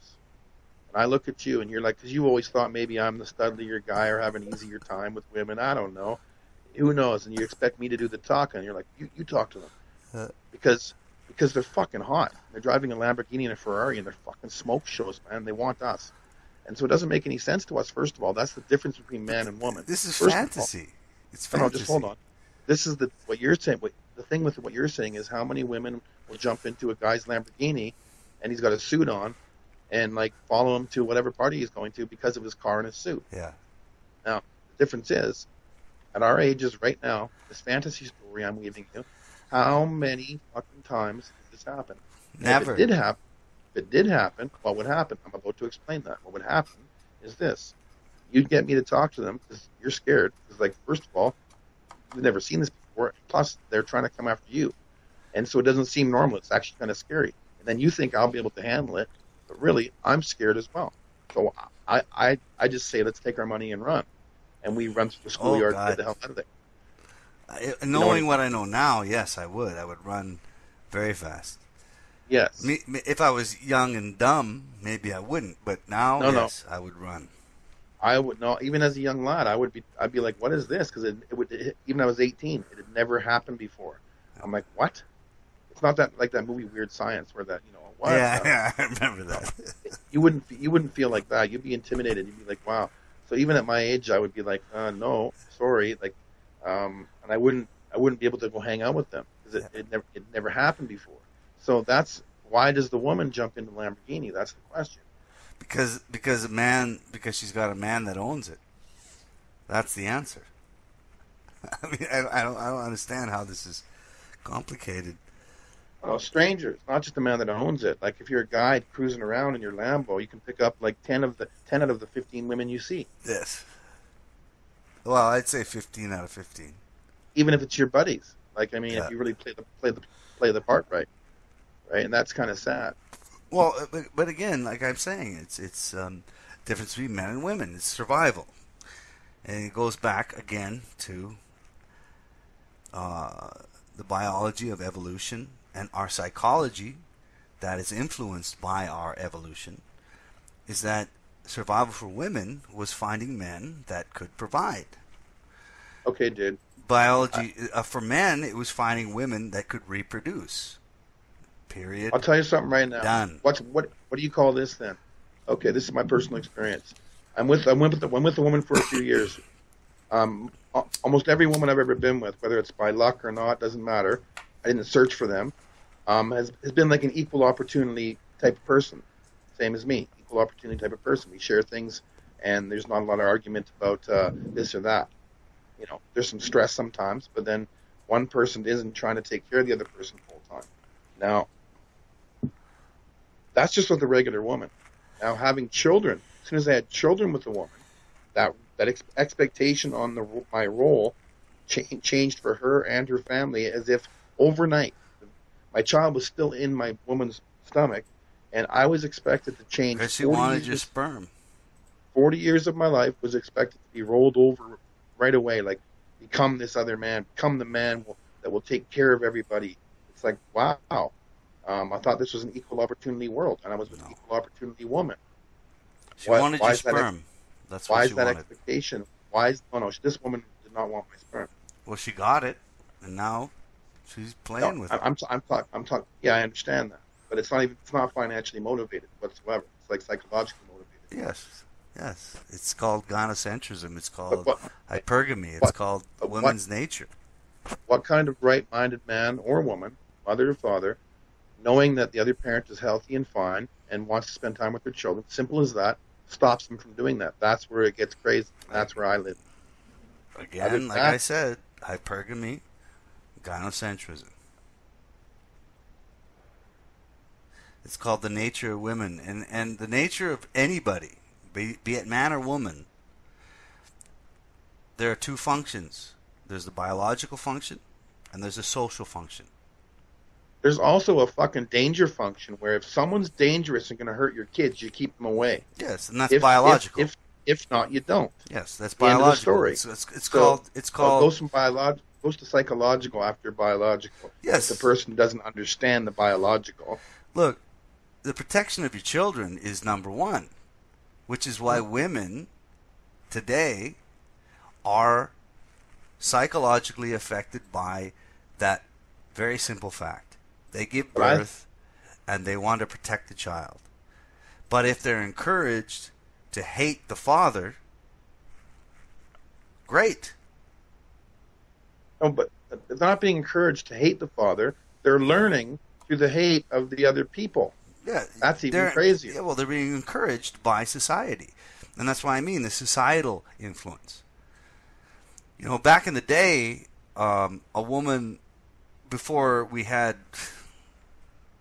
And I look at you, and you're like, because you always thought maybe I'm the studlier guy or have an easier time with women. I don't know. Who knows? And you expect me to do the talking. And you're like, you talk to them. Because they're fucking hot. They're driving a Lamborghini and a Ferrari, and they're fucking smoke shows, man. They want us. And so it doesn't make any sense to us, first of all. That's the difference between man and woman. This is first fantasy. It's No, fantasy. just hold on. This is what you're saying. The thing with what you're saying is how many women will jump into a guy's Lamborghini, and he's got a suit on, and like follow him to whatever party he's going to because of his car and his suit. Yeah. Now, the difference is, at our ages right now, this fantasy story I'm weaving you, how many fucking times did this happen? Never. If it did happen, what would happen? I'm about to explain that. What would happen is this. You'd get me to talk to them because you're scared. Because, like, first of all, you've never seen this before. Plus, they're trying to come after you. And so it doesn't seem normal. It's actually kind of scary. And then you think I'll be able to handle it. But really, I'm scared as well. So I just say, let's take our money and run. And we run through the schoolyard to get the hell out of there. Knowing what I know now, yes, I would. I would run very fast. Yes. If I was young and dumb, maybe I wouldn't. But now, yes, I would run. I would know. Even as a young lad, I'd be like, "What is this?" Because even when I was 18, it had never happened before. I'm like, "What?" It's not that like that movie Weird Science where that what? Yeah, I remember that. You wouldn't feel like that. You'd be intimidated. You'd be like, "Wow." So even at my age, I would be like, "No, sorry," like, and I wouldn't be able to go hang out with them because it never happened before. So that's why does the woman jump into Lamborghini? That's the question. Because she's got a man that owns it. That's the answer. I mean, I don't understand how this is complicated. Oh, strangers, not just the man that owns it. Like if you're a guy cruising around in your Lambo, you can pick up like 10 out of the 15 women you see. Yes. Well, I'd say 15 out of 15. Even if it's your buddies. Like, I mean, if you really play the part right, and that's kind of sad. Well, but again, like I'm saying, it's difference between men and women. It's survival, and it goes back again to the biology of evolution and our psychology that is influenced by our evolution. Is that survival for women was finding men that could provide. Okay, dude. Biology for men, it was finding women that could reproduce. Period. I'll tell you something right now. Done. What do you call this then? Okay, this is my personal experience. I'm with a woman for a few years. Almost every woman I've ever been with, whether it's by luck or not, doesn't matter. I didn't search for them. Has been like an equal opportunity type of person, same as me, equal opportunity type of person. We share things, and there's not a lot of argument about this or that. You know, there's some stress sometimes, but then one person isn't trying to take care of the other person full time. Now, that's just with a regular woman. Now, having children, as soon as I had children with a woman, that expectation on my role changed for her and her family as if overnight. My child was still in my woman's stomach, and I was expected to change. Because she wanted your sperm. 40 years of my life was expected to be rolled over right away, like become this other man, become the man that will take care of everybody. It's like, wow. I thought this was an equal opportunity world, and I was with an equal opportunity woman. She wanted your sperm. That's what she wanted. Why is that expectation? This woman did not want my sperm. Well, she got it, and now she's playing with it. I'm talking. Yeah, I understand that, but it's not financially motivated whatsoever. It's like psychologically motivated. Yes. It's called gynocentrism. It's called hypergamy. It's called women's nature. What kind of right-minded man or woman, mother or father, knowing that the other parent is healthy and fine and wants to spend time with their children, simple as that, stops them from doing that? That's where it gets crazy. And that's where I live. Again, like I said, hypergamy, gynocentrism. It's called the nature of women. And the nature of anybody, be it man or woman, there are two functions. There's the biological function, and there's a social function. There's also a fucking danger function where if someone's dangerous and going to hurt your kids, you keep them away. Yes, and that's biological. If not, you don't. Yes, that's biological. It's called. It goes to psychological after biological. Yes. If the person doesn't understand the biological. Look, the protection of your children is number one, which is why women today are psychologically affected by that very simple fact. They give birth, and they want to protect the child. But if they're encouraged to hate the father, great. No, but they're not being encouraged to hate the father. They're learning through the hate of the other people. Yeah, that's even crazier. Yeah, well, they're being encouraged by society, and that's why I mean the societal influence. You know, back in the day, a woman, before we had.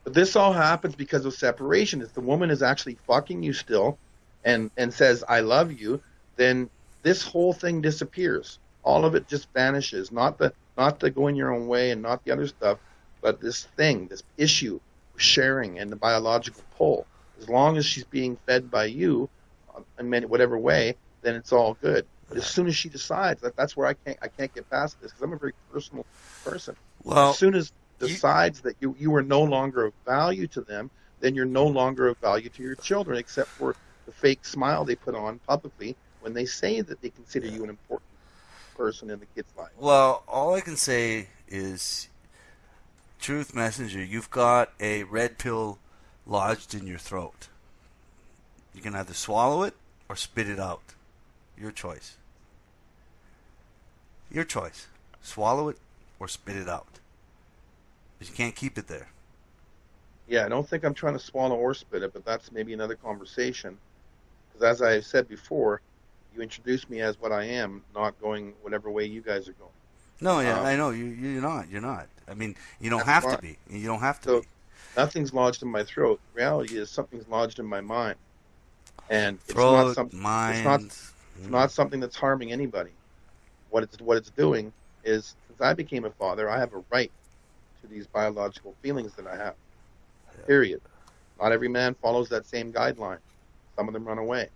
But this all happens because of separation. If the woman is actually fucking you still, and says I love you, then this whole thing disappears. All of it just vanishes. Not the going your own way and not the other stuff, but this issue, sharing and the biological pull. As long as she's being fed by you, in whatever way, then it's all good. But as soon as she decides, that's where I can't get past this because I'm a very personal person. Well, as soon as decides that you are no longer of value to them, then you're no longer of value to your children, except for the fake smile they put on publicly when they say that they consider you an important person in the kid's life. Well, all I can say is, Truth Messenger, you've got a red pill lodged in your throat. You can either swallow it or spit it out. Your choice. Your choice. Swallow it or spit it out. Because you can't keep it there. Yeah, I don't think I'm trying to swallow or spit it, but that's maybe another conversation. Because as I said before, you introduced me as what I am, not going whatever way you guys are going. No, yeah, I know. You're not. You're not. I mean, you don't have to be. You don't have to be. Nothing's lodged in my throat. The reality is something's lodged in my mind. And throat, it's not mind. It's not something that's harming anybody. What it's doing is, since I became a father, I have a right to these biological feelings that I have. Period. Not every man follows that same guideline. Some of them run away.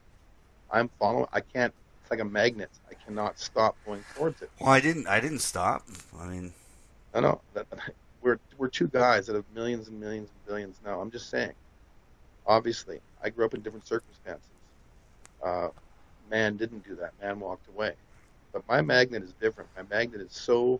I'm following. I can't. It's like a magnet. I cannot stop going towards it. Well, I didn't stop. I mean, no. We're two guys that have millions and millions and billions now. I'm just saying. Obviously, I grew up in different circumstances. Man didn't do that. Man walked away. but my magnet is different. My magnet is so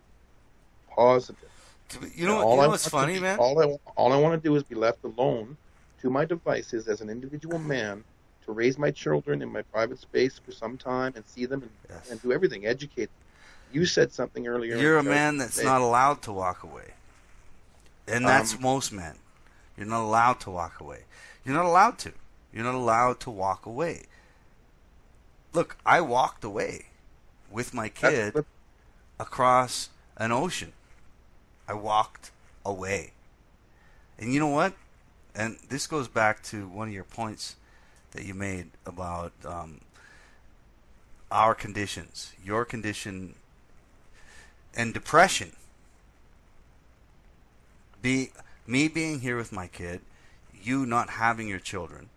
positive. You And know, you know what's funny, man? All I want to do is be left alone to my devices as an individual man to raise my children in my private space for some time and see them Yes. and do everything, educate them. You said something earlier. You're a man that's not allowed to walk away. And that's most men. You're not allowed to walk away. You're not allowed to. You're not allowed to walk away. Look, I walked away with my kid across an ocean. I walked away. And you know what? And this goes back to one of your points that you made about our conditions, your condition, and depression. Me being here with my kid, you not having your children.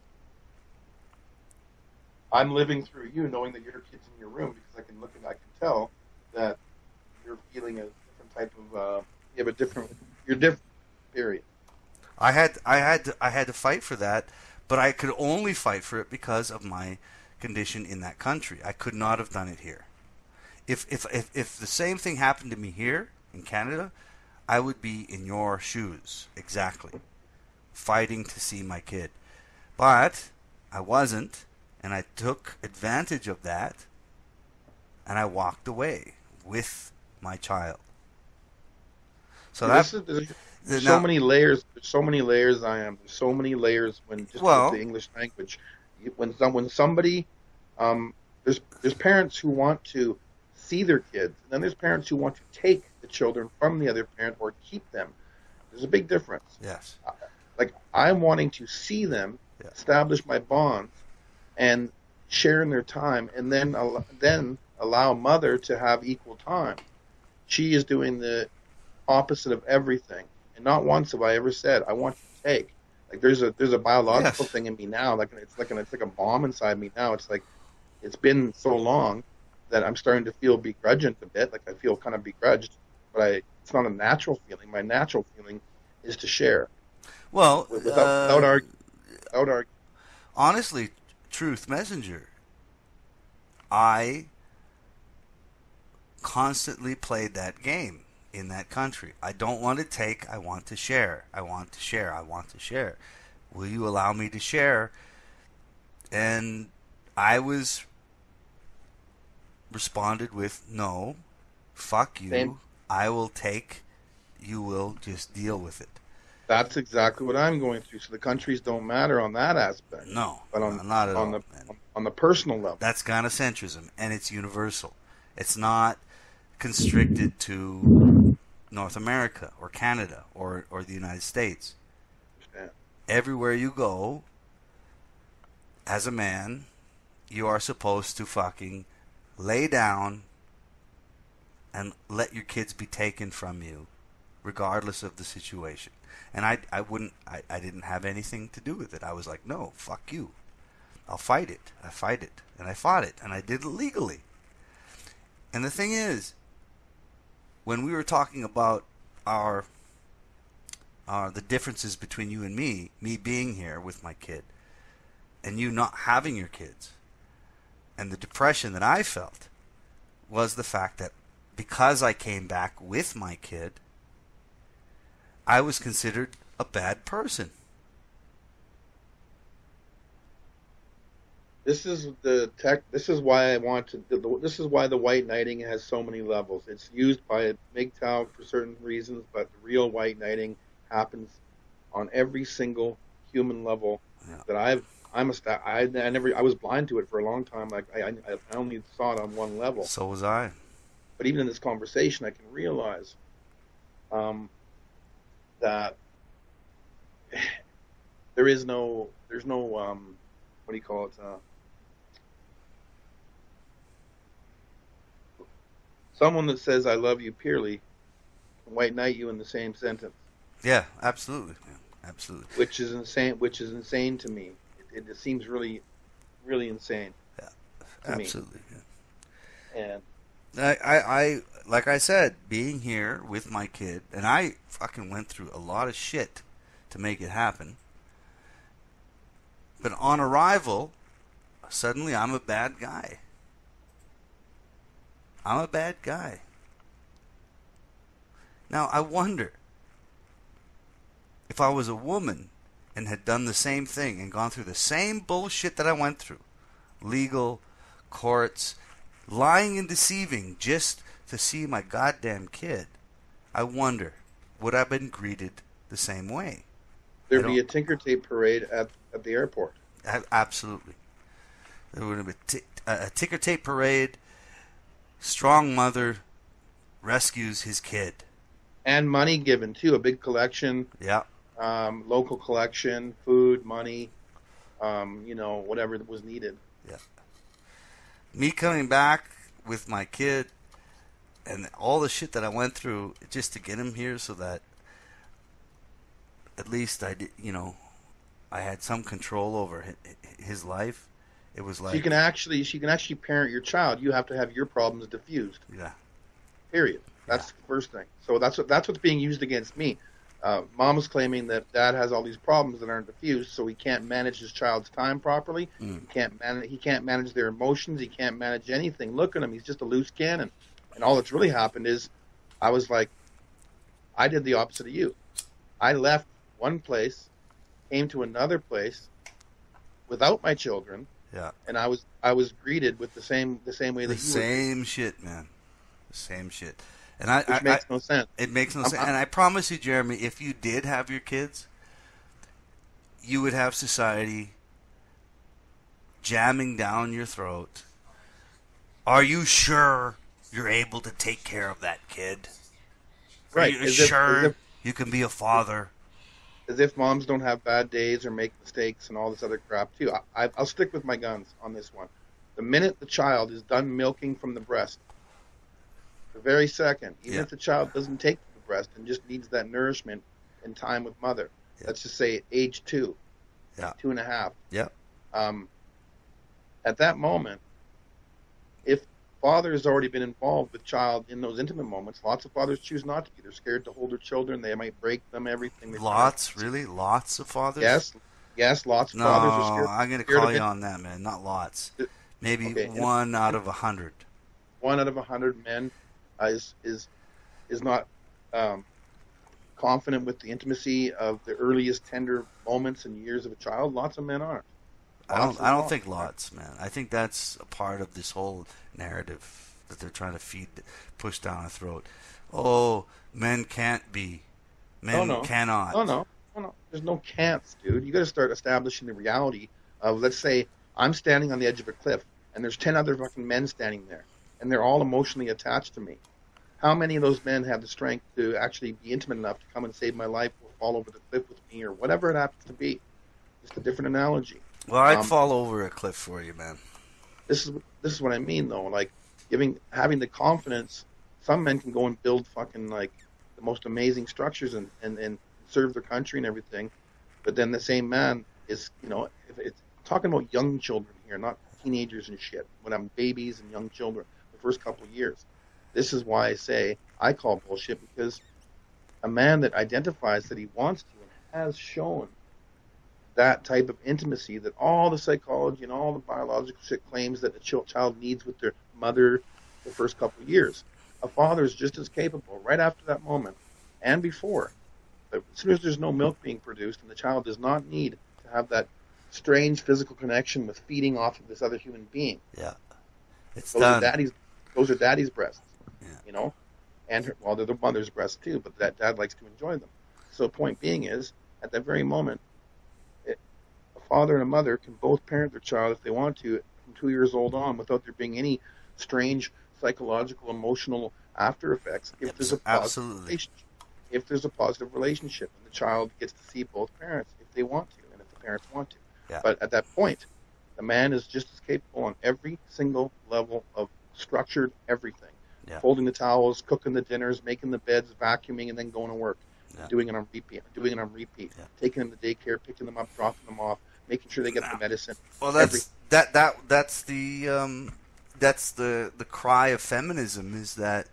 I'm living through you, knowing that your kid's in your room, because I can tell that you're feeling a different type of. You're different. Period. I had to fight for that, but I could only fight for it because of my condition in that country. I could not have done it here. If the same thing happened to me here in Canada, I would be in your shoes exactly, fighting to see my kid. But I wasn't, and I took advantage of that, and I walked away with my child. So there's so many layers. There's so many layers. There's so many layers with the English language. When somebody, there's parents who want to see their kids, and then there's parents who want to take the children from the other parent or keep them. There's a big difference. Yes. Like, I'm wanting to see them, establish my bonds, and share in their time, and then allow mother to have equal time. She is doing the opposite of everything, and not once have I ever said I want you to take. Like, there's a biological thing in me now, like it's like a bomb inside me now. It's like, it's been so long that I'm starting to feel begrudged a bit. Like, I feel kind of begrudged, but it's not a natural feeling. My natural feeling is to share. Well, without arguing. Honestly, Truth Messenger, I constantly played that game in that country. I don't want to take, I want to share. I want to share. I want to share. Will you allow me to share? And I was responded with, no, fuck you. Same. I will take, you will just deal with it. That's exactly what I'm going through. So the countries don't matter on that aspect. No, but not at all. On the personal level. That's gynocentrism, and it's universal. It's not constricted to North America or Canada or the United States. Yeah. Everywhere you go, as a man, you are supposed to fucking lay down and let your kids be taken from you, regardless of the situation. And I didn't have anything to do with it. I was like, no, fuck you. I'll fight it. I fight it. And I fought it. And I did it legally. And the thing is, when we were talking about the differences between you and me being here with my kid, and you not having your kids, and the depression that I felt, was the fact that because I came back with my kid, I was considered a bad person. This is This is why I want to. This is why the white knighting has so many levels. It's used by MGTOW for certain reasons, but the real white knighting happens on every single human level that I was blind to it for a long time. Like, I only saw it on one level. So was I. But even in this conversation, I can realize that there's no what do you call it? Someone that says "I love you" purely can white knight you in the same sentence. Yeah, absolutely, absolutely. Which is insane. Which is insane to me. It seems really, really insane. Yeah, absolutely. Yeah. And I like I said, being here with my kid, and I fucking went through a lot of shit to make it happen. But on arrival, suddenly I'm a bad guy. I'm a bad guy. Now, I wonder if I was a woman and had done the same thing and gone through the same bullshit that I went through, legal, courts, lying and deceiving just to see my goddamn kid, I wonder, would I have been greeted the same way? There'd be a Tinker Tape parade at the airport. Absolutely. There would have been a ticker tape parade. Strong mother rescues his kid. And money given, too. A big collection. Yeah. Local collection, food, money, whatever was needed. Yeah. Me coming back with my kid and all the shit that I went through just to get him here so that at least I did, I had some control over his life. It was like she can actually parent your child. You have to have your problems diffused. Yeah. Period. That's the first thing. So that's what's being used against me. Mom is claiming that dad has all these problems that aren't diffused, so he can't manage his child's time properly. He can't manage their emotions. He can't manage anything. Look at him; he's just a loose cannon. And all that's really happened is, I was like, I did the opposite of you. I left one place, came to another place, without my children. Yeah. And I was greeted with the same way that you were. Same shit, man. The same shit. And Which makes no sense. It makes no sense. And I promise you, Jeremy, if you did have your kids, you would have society jamming down your throat. Are you sure you're able to take care of that kid? Right. Are you sure you can be a father? As if moms don't have bad days or make mistakes and all this other crap, too. I'll stick with my guns on this one. The minute the child is done milking from the breast, the very second, even if the child doesn't take the breast and just needs that nourishment and time with mother, let's just say age 2, 2.5. Yeah. At that moment, if father has already been involved with child in those intimate moments, lots of fathers choose not to be. They're scared to hold their children. They might break them, everything. Really? Lots of fathers? Yes, lots of fathers are scared. No, I'm going to call you on that, man. Not lots. Maybe 1 out of 100. 1 out of 100 men is not confident with the intimacy of the earliest tender moments and years of a child. Lots of men aren't. I don't think lots, man. I think that's a part of this whole narrative that they're trying to push down our throat. Oh, men can't be. Men cannot. No. There's no can'ts, dude. You got to start establishing the reality of, let's say, I'm standing on the edge of a cliff, and there's 10 other fucking men standing there, and they're all emotionally attached to me. How many of those men have the strength to actually be intimate enough to come and save my life or fall over the cliff with me or whatever it happens to be? Just a different analogy. Well, I'd fall over a cliff for you, man. This is what I mean, though. Like, having the confidence, some men can go and build fucking, like, the most amazing structures and serve their country and everything, but then the same man is, if it's talking about young children here, not teenagers and shit, when I'm babies and young children, the first couple of years. This is why I say I call bullshit, because a man that identifies that he wants to and has shown that type of intimacy that all the psychology and all the biological shit claims that the child needs with their mother the first couple of years. A father is just as capable right after that moment and before. But as soon as there's no milk being produced and the child does not need to have that strange physical connection with feeding off of this other human being. Yeah. It's those done. Those are daddy's breasts. Yeah. And they're the mother's breasts too, but that dad likes to enjoy them. So point being is, at that very moment, a father and a mother can both parent their child if they want to from 2 years old on without there being any strange psychological, emotional after effects if there's a positive relationship. If there's a positive relationship and the child gets to see both parents if they want to and if the parents want to. Yeah. But at that point, the man is just as capable on every single level of structured everything. Yeah. Folding the towels, cooking the dinners, making the beds, vacuuming, and then going to work. Yeah. Doing it on repeat. Yeah. Taking them to daycare, picking them up, dropping them off, making sure they get the medicine. Well, that's the cry of feminism, is that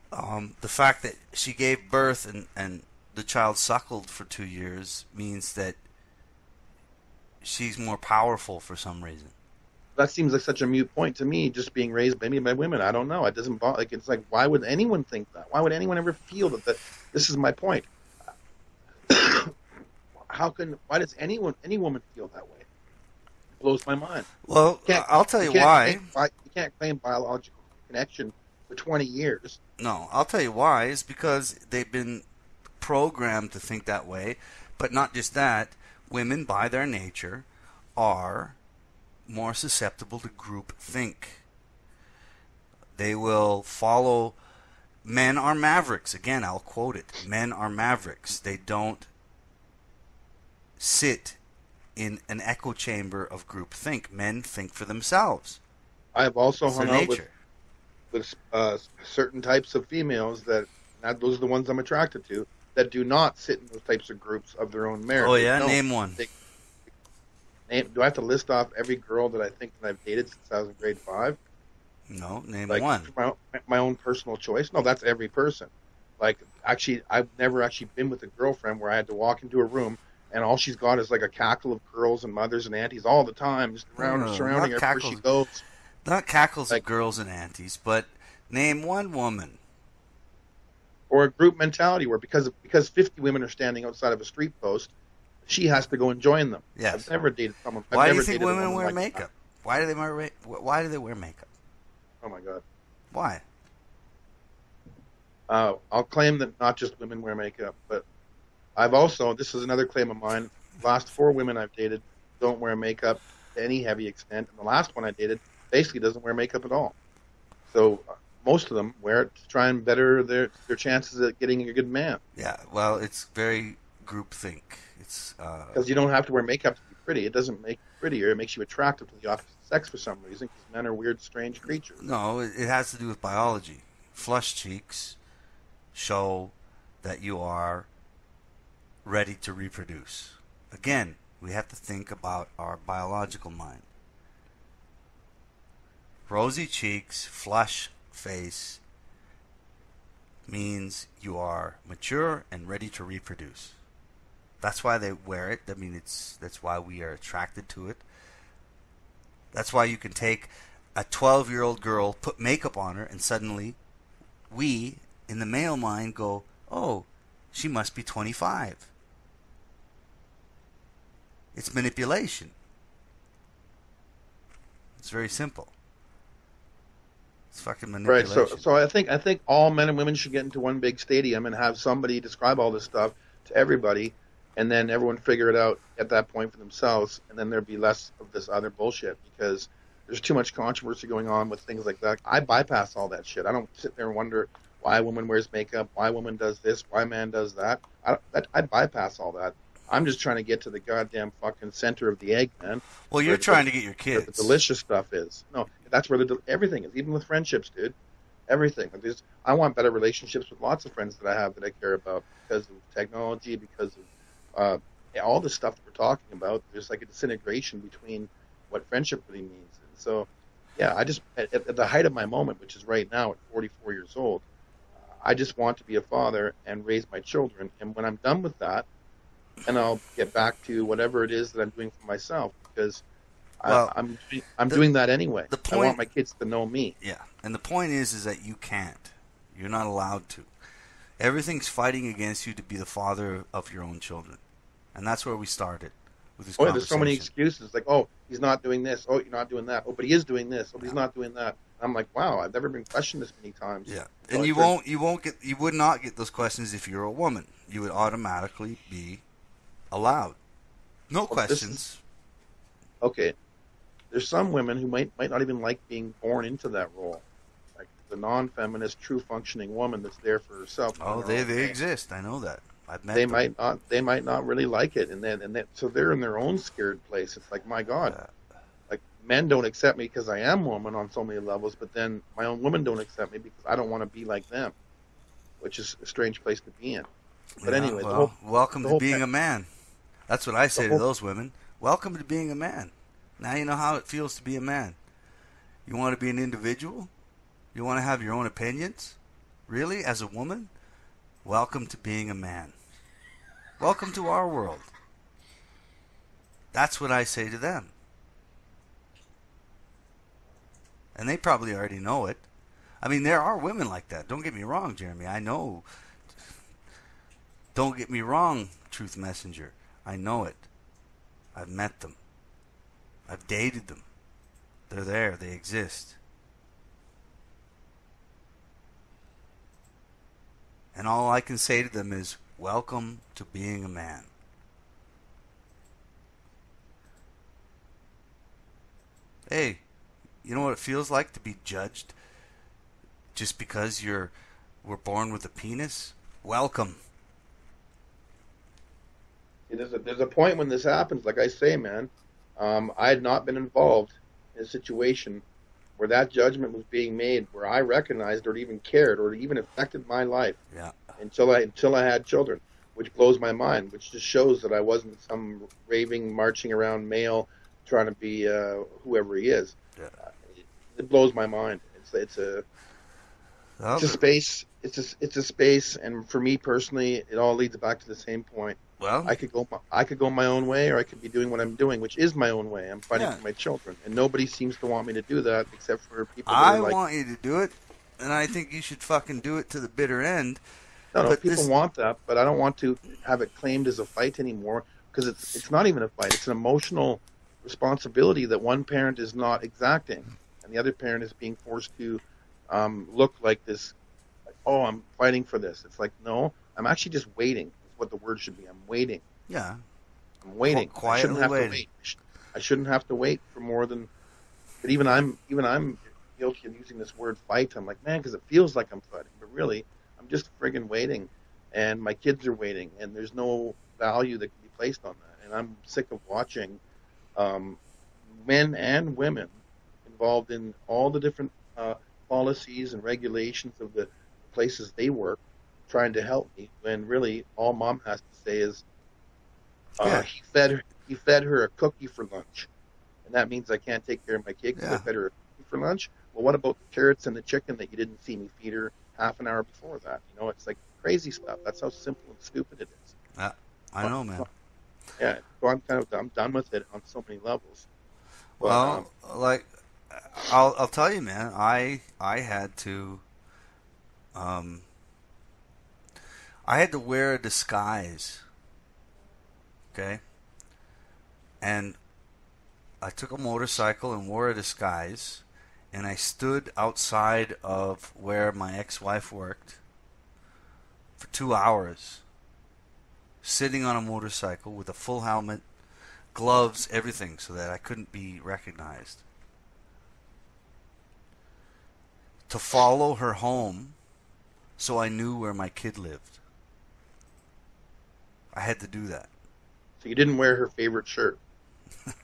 the fact that she gave birth and the child suckled for 2 years means that she's more powerful for some reason. that seems like such a mute point to me. Just being raised maybe by women, I don't know. It doesn't bother. Like it's like, why would anyone think that? Why would anyone ever feel that? This is my point. Why does any woman feel that way? It blows my mind. Well, I'll tell you why. You can't claim biological connection for 20 years. No, I'll tell you why. It's because they've been programmed to think that way. But not just that. Women, by their nature, are more susceptible to group think. They will follow. Men are mavericks. Again, I'll quote it. Men are mavericks. They don't sit in an echo chamber of group think. Men think for themselves. I've also hung out nature. with certain types of females those are the ones I'm attracted to, that do not sit in those types of groups of their own merit. Oh yeah, name one. Do I have to list off every girl that I think that I've dated since I was in grade 5? No, name one. My own personal choice? No, that's every person. Like, actually, I've never actually been with a girlfriend where I had to walk into a room and all she's got is like a cackle of girls and mothers and aunties all the time, just around her, surrounding her where she goes. Not cackles of girls and aunties, but name one woman. Or a group mentality where because 50 women are standing outside of a street post, she has to go and join them. Yes. I've never dated someone. Why do you think women wear makeup? Why do they wear makeup? Oh my God. Why? I'll claim that not just women wear makeup, but I've also, this is another claim of mine, last 4 women I've dated don't wear makeup to any heavy extent, and the last one I dated basically doesn't wear makeup at all. So most of them wear it to try and better their chances at getting a good man. Yeah, well, it's very groupthink. It's because you don't have to wear makeup to be pretty. It doesn't make you prettier. It makes you attractive to the opposite sex for some reason, because men are weird, strange creatures. No, it has to do with biology. Flush cheeks show that you are ready to reproduce. Again, we have to think about our biological mind. Rosy cheeks, flush face means you are mature and ready to reproduce. That's why they wear it. I mean, that's why we are attracted to it. That's why you can take a 12-year-old girl, put makeup on her, and suddenly we, in the male mind, go, oh, she must be 25. It's manipulation. It's very simple. It's fucking manipulation. Right. So I think all men and women should get into one big stadium and have somebody describe all this stuff to everybody, and then everyone figure it out at that point for themselves, and then there'd be less of this other bullshit, because there's too much controversy going on with things like that. I bypass all that shit. I don't sit there and wonder why a woman wears makeup, why a woman does this, why a man does that. I bypass all that. I'm just trying to get to the goddamn fucking center of the egg, man. Well, you're trying to get your kids. Where the delicious stuff is. No, that's where everything is, even with friendships, dude. Everything. I want better relationships with lots of friends that I have that I care about because of technology, because of all the stuff that we're talking about. There's like a disintegration between what friendship really means. And so, yeah, I just, at the height of my moment, which is right now at 44 years old, I just want to be a father and raise my children. And when I'm done with that, and I'll get back to whatever it is that I'm doing for myself, because I'm doing that anyway. I want my kids to know me. Yeah, and the point is that you can't. You're not allowed to. Everything's fighting against you to be the father of your own children, and that's where we started with this conversation. There's so many excuses, like, oh, he's not doing this. Oh, you're not doing that. Oh, but he is doing this. Oh, he's not doing that. I'm like, wow, I've never been questioned this many times. Yeah, and you would not get those questions if you're a woman. You would automatically be allowed. No questions. Okay. There's some women who might not even like being born into that role. Like the non-feminist, true functioning woman that's there for herself. Oh, they exist. I know that. I've met them. They might not really like it, so they're in their own scared place. It's like, my God, like men don't accept me because I am woman on so many levels, but then my own women don't accept me because I don't want to be like them, which is a strange place to be in. But anyway, welcome to being a man. That's what I say to those women. Welcome to being a man. Now you know how it feels to be a man. You want to be an individual? You want to have your own opinions? Really? As a woman? Welcome to being a man. Welcome to our world. That's what I say to them. And they probably already know it. I mean, there are women like that. Don't get me wrong, Jeremy. I know. Don't get me wrong, Truth Messenger. I know it. I've met them. I've dated them. They're there. They exist. And all I can say to them is, welcome to being a man. Hey, you know what it feels like to be judged just because we're born with a penis? Welcome. There's a point when this happens. Like I say, man, I had not been involved in a situation where that judgment was being made, where I recognized or even cared or even affected my life. Yeah. Until I had children, which blows my mind. Which just shows that I wasn't some raving, marching around male trying to be whoever he is. Yeah. It blows my mind. It's a space. It's a space, and for me personally, it all leads back to the same point. Well, I could go my own way, or I could be doing what I'm doing, which is my own way. I'm fighting for my children, and nobody seems to want me to do that except for people. I want you to do it, and I think you should fucking do it to the bitter end. No, people want that, but I don't want to have it claimed as a fight anymore, because it's not even a fight. It's an emotional responsibility that one parent is not exacting, and the other parent is being forced to look like this. Like, oh, I'm fighting for this. It's like, no, I'm actually just waiting. Is what the word should be. I'm waiting. Yeah. I'm waiting. Quietly I shouldn't have waiting. to wait. I shouldn't have to wait for more than. But even I'm guilty of using this word fight. I'm like, man, because it feels like I'm fighting, but really, I'm just friggin' waiting, and my kids are waiting, and there's no value that can be placed on that. And I'm sick of watching men and women involved in all the different policies and regulations of the places they work, trying to help me, when really all mom has to say is, he fed her a cookie for lunch, and that means I can't take care of my kid because I fed her a cookie for lunch. Well, what about the carrots and the chicken that you didn't see me feed her half an hour before that? You know, it's like crazy stuff. That's how simple and stupid it is. I know, man. Yeah, so I'm done with it on so many levels. But, well, I'll tell you, man. I had to wear a disguise. Okay, and I took a motorcycle and wore a disguise, and I stood outside of where my ex-wife worked for 2 hours, sitting on a motorcycle with a full helmet, gloves, everything, so that I couldn't be recognized. To follow her home so I knew where my kid lived. I had to do that. So you didn't wear her favorite shirt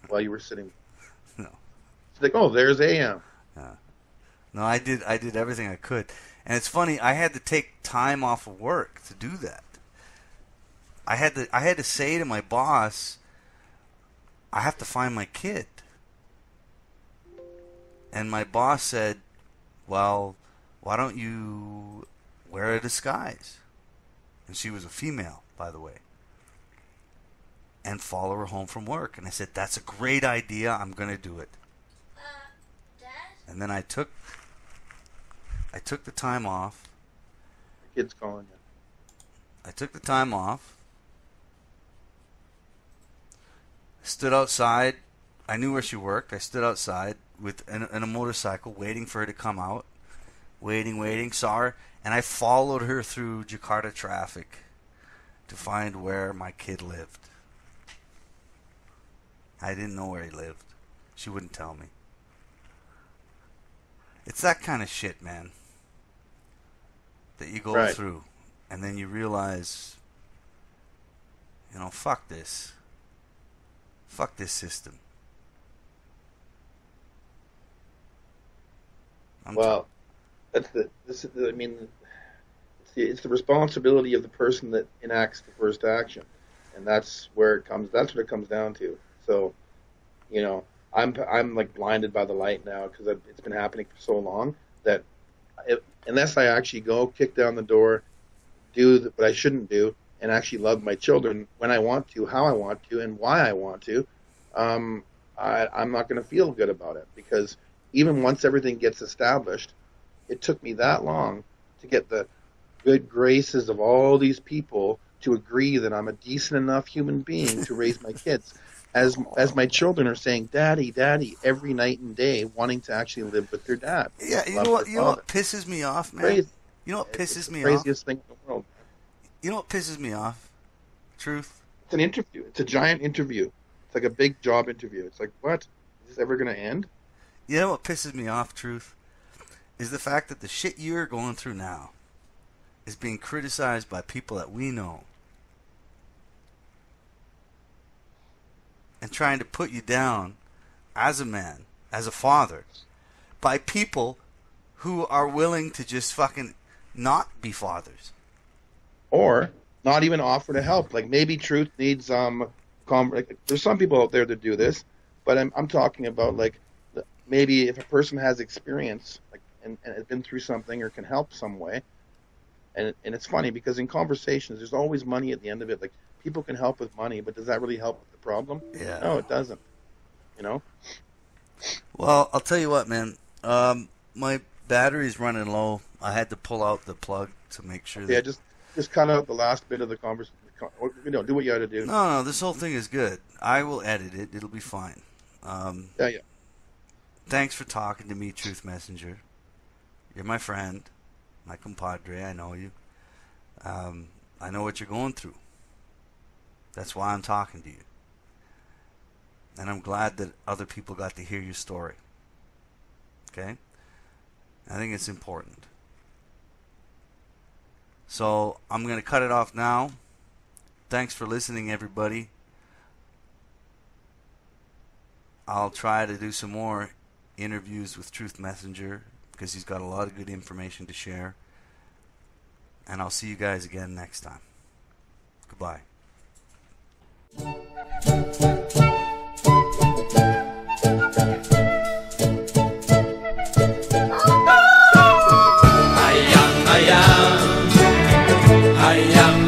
while you were sitting? No. It's like, oh, there's Ayam. No, I did everything I could. And it's funny, I had to take time off of work to do that. I had to say to my boss, I have to find my kid. And my boss said, well, why don't you wear a disguise? And she was a female, by the way. And follow her home from work. And I said, that's a great idea. I'm going to do it. Dad? And then I took the time off. The kid's calling you. I took the time off. Stood outside. I knew where she worked. I stood outside in a motorcycle, waiting for her to come out. Waiting. Saw her, and I followed her through Jakarta traffic to find where my kid lived. I didn't know where he lived. She wouldn't tell me. It's that kind of shit, man, that you go through, and then you realize, fuck this. Fuck this system. It's the responsibility of the person that enacts the first action, and that's what it comes down to. So, I'm like blinded by the light now because it's been happening for so long that unless I actually go kick down the door, do what I shouldn't do, and actually love my children when I want to, how I want to, and why I want to, I'm not going to feel good about it, because even once everything gets established, it took me that long to get the good graces of all these people to agree that I'm a decent enough human being to raise my kids. As my children are saying, "Daddy, Daddy," every night and day, wanting to actually live with their dad. Yeah, you know what pisses me off, man? Crazy. You know what pisses me off? Craziest thing in the world. You know what pisses me off? Truth. It's an interview. It's a giant interview. It's like a big job interview. It's like, what? Is this ever going to end? You know what pisses me off, Truth? Is the fact that the shit you're going through now is being criticized by people that we know. And trying to put you down as a man, as a father, by people who are willing to just fucking not be fathers. Or not even offer to help. Like maybe Truth needs like, there's some people out there that do this, but I'm talking about like maybe if a person has experience like and has been through something or can help some way. And it's funny because in conversations there's always money at the end of it. Like people can help with money, but does that really help with the problem? Yeah. No, it doesn't. You know? Well, I'll tell you what, man. My battery's running low. I had to pull out the plug to make sure that... Yeah, just cut out the last bit of the conversation. You know, do what you got to do. No, this whole thing is good. I will edit it. It'll be fine. Yeah. Thanks for talking to me, Truth Messenger. You're my friend, my compadre. I know you. I know what you're going through. That's why I'm talking to you. And I'm glad that other people got to hear your story. Okay? I think it's important. So I'm going to cut it off now. Thanks for listening, everybody. I'll try to do some more interviews with Truth Messenger because he's got a lot of good information to share. And I'll see you guys again next time. Goodbye. Ayam, ayam, ayam.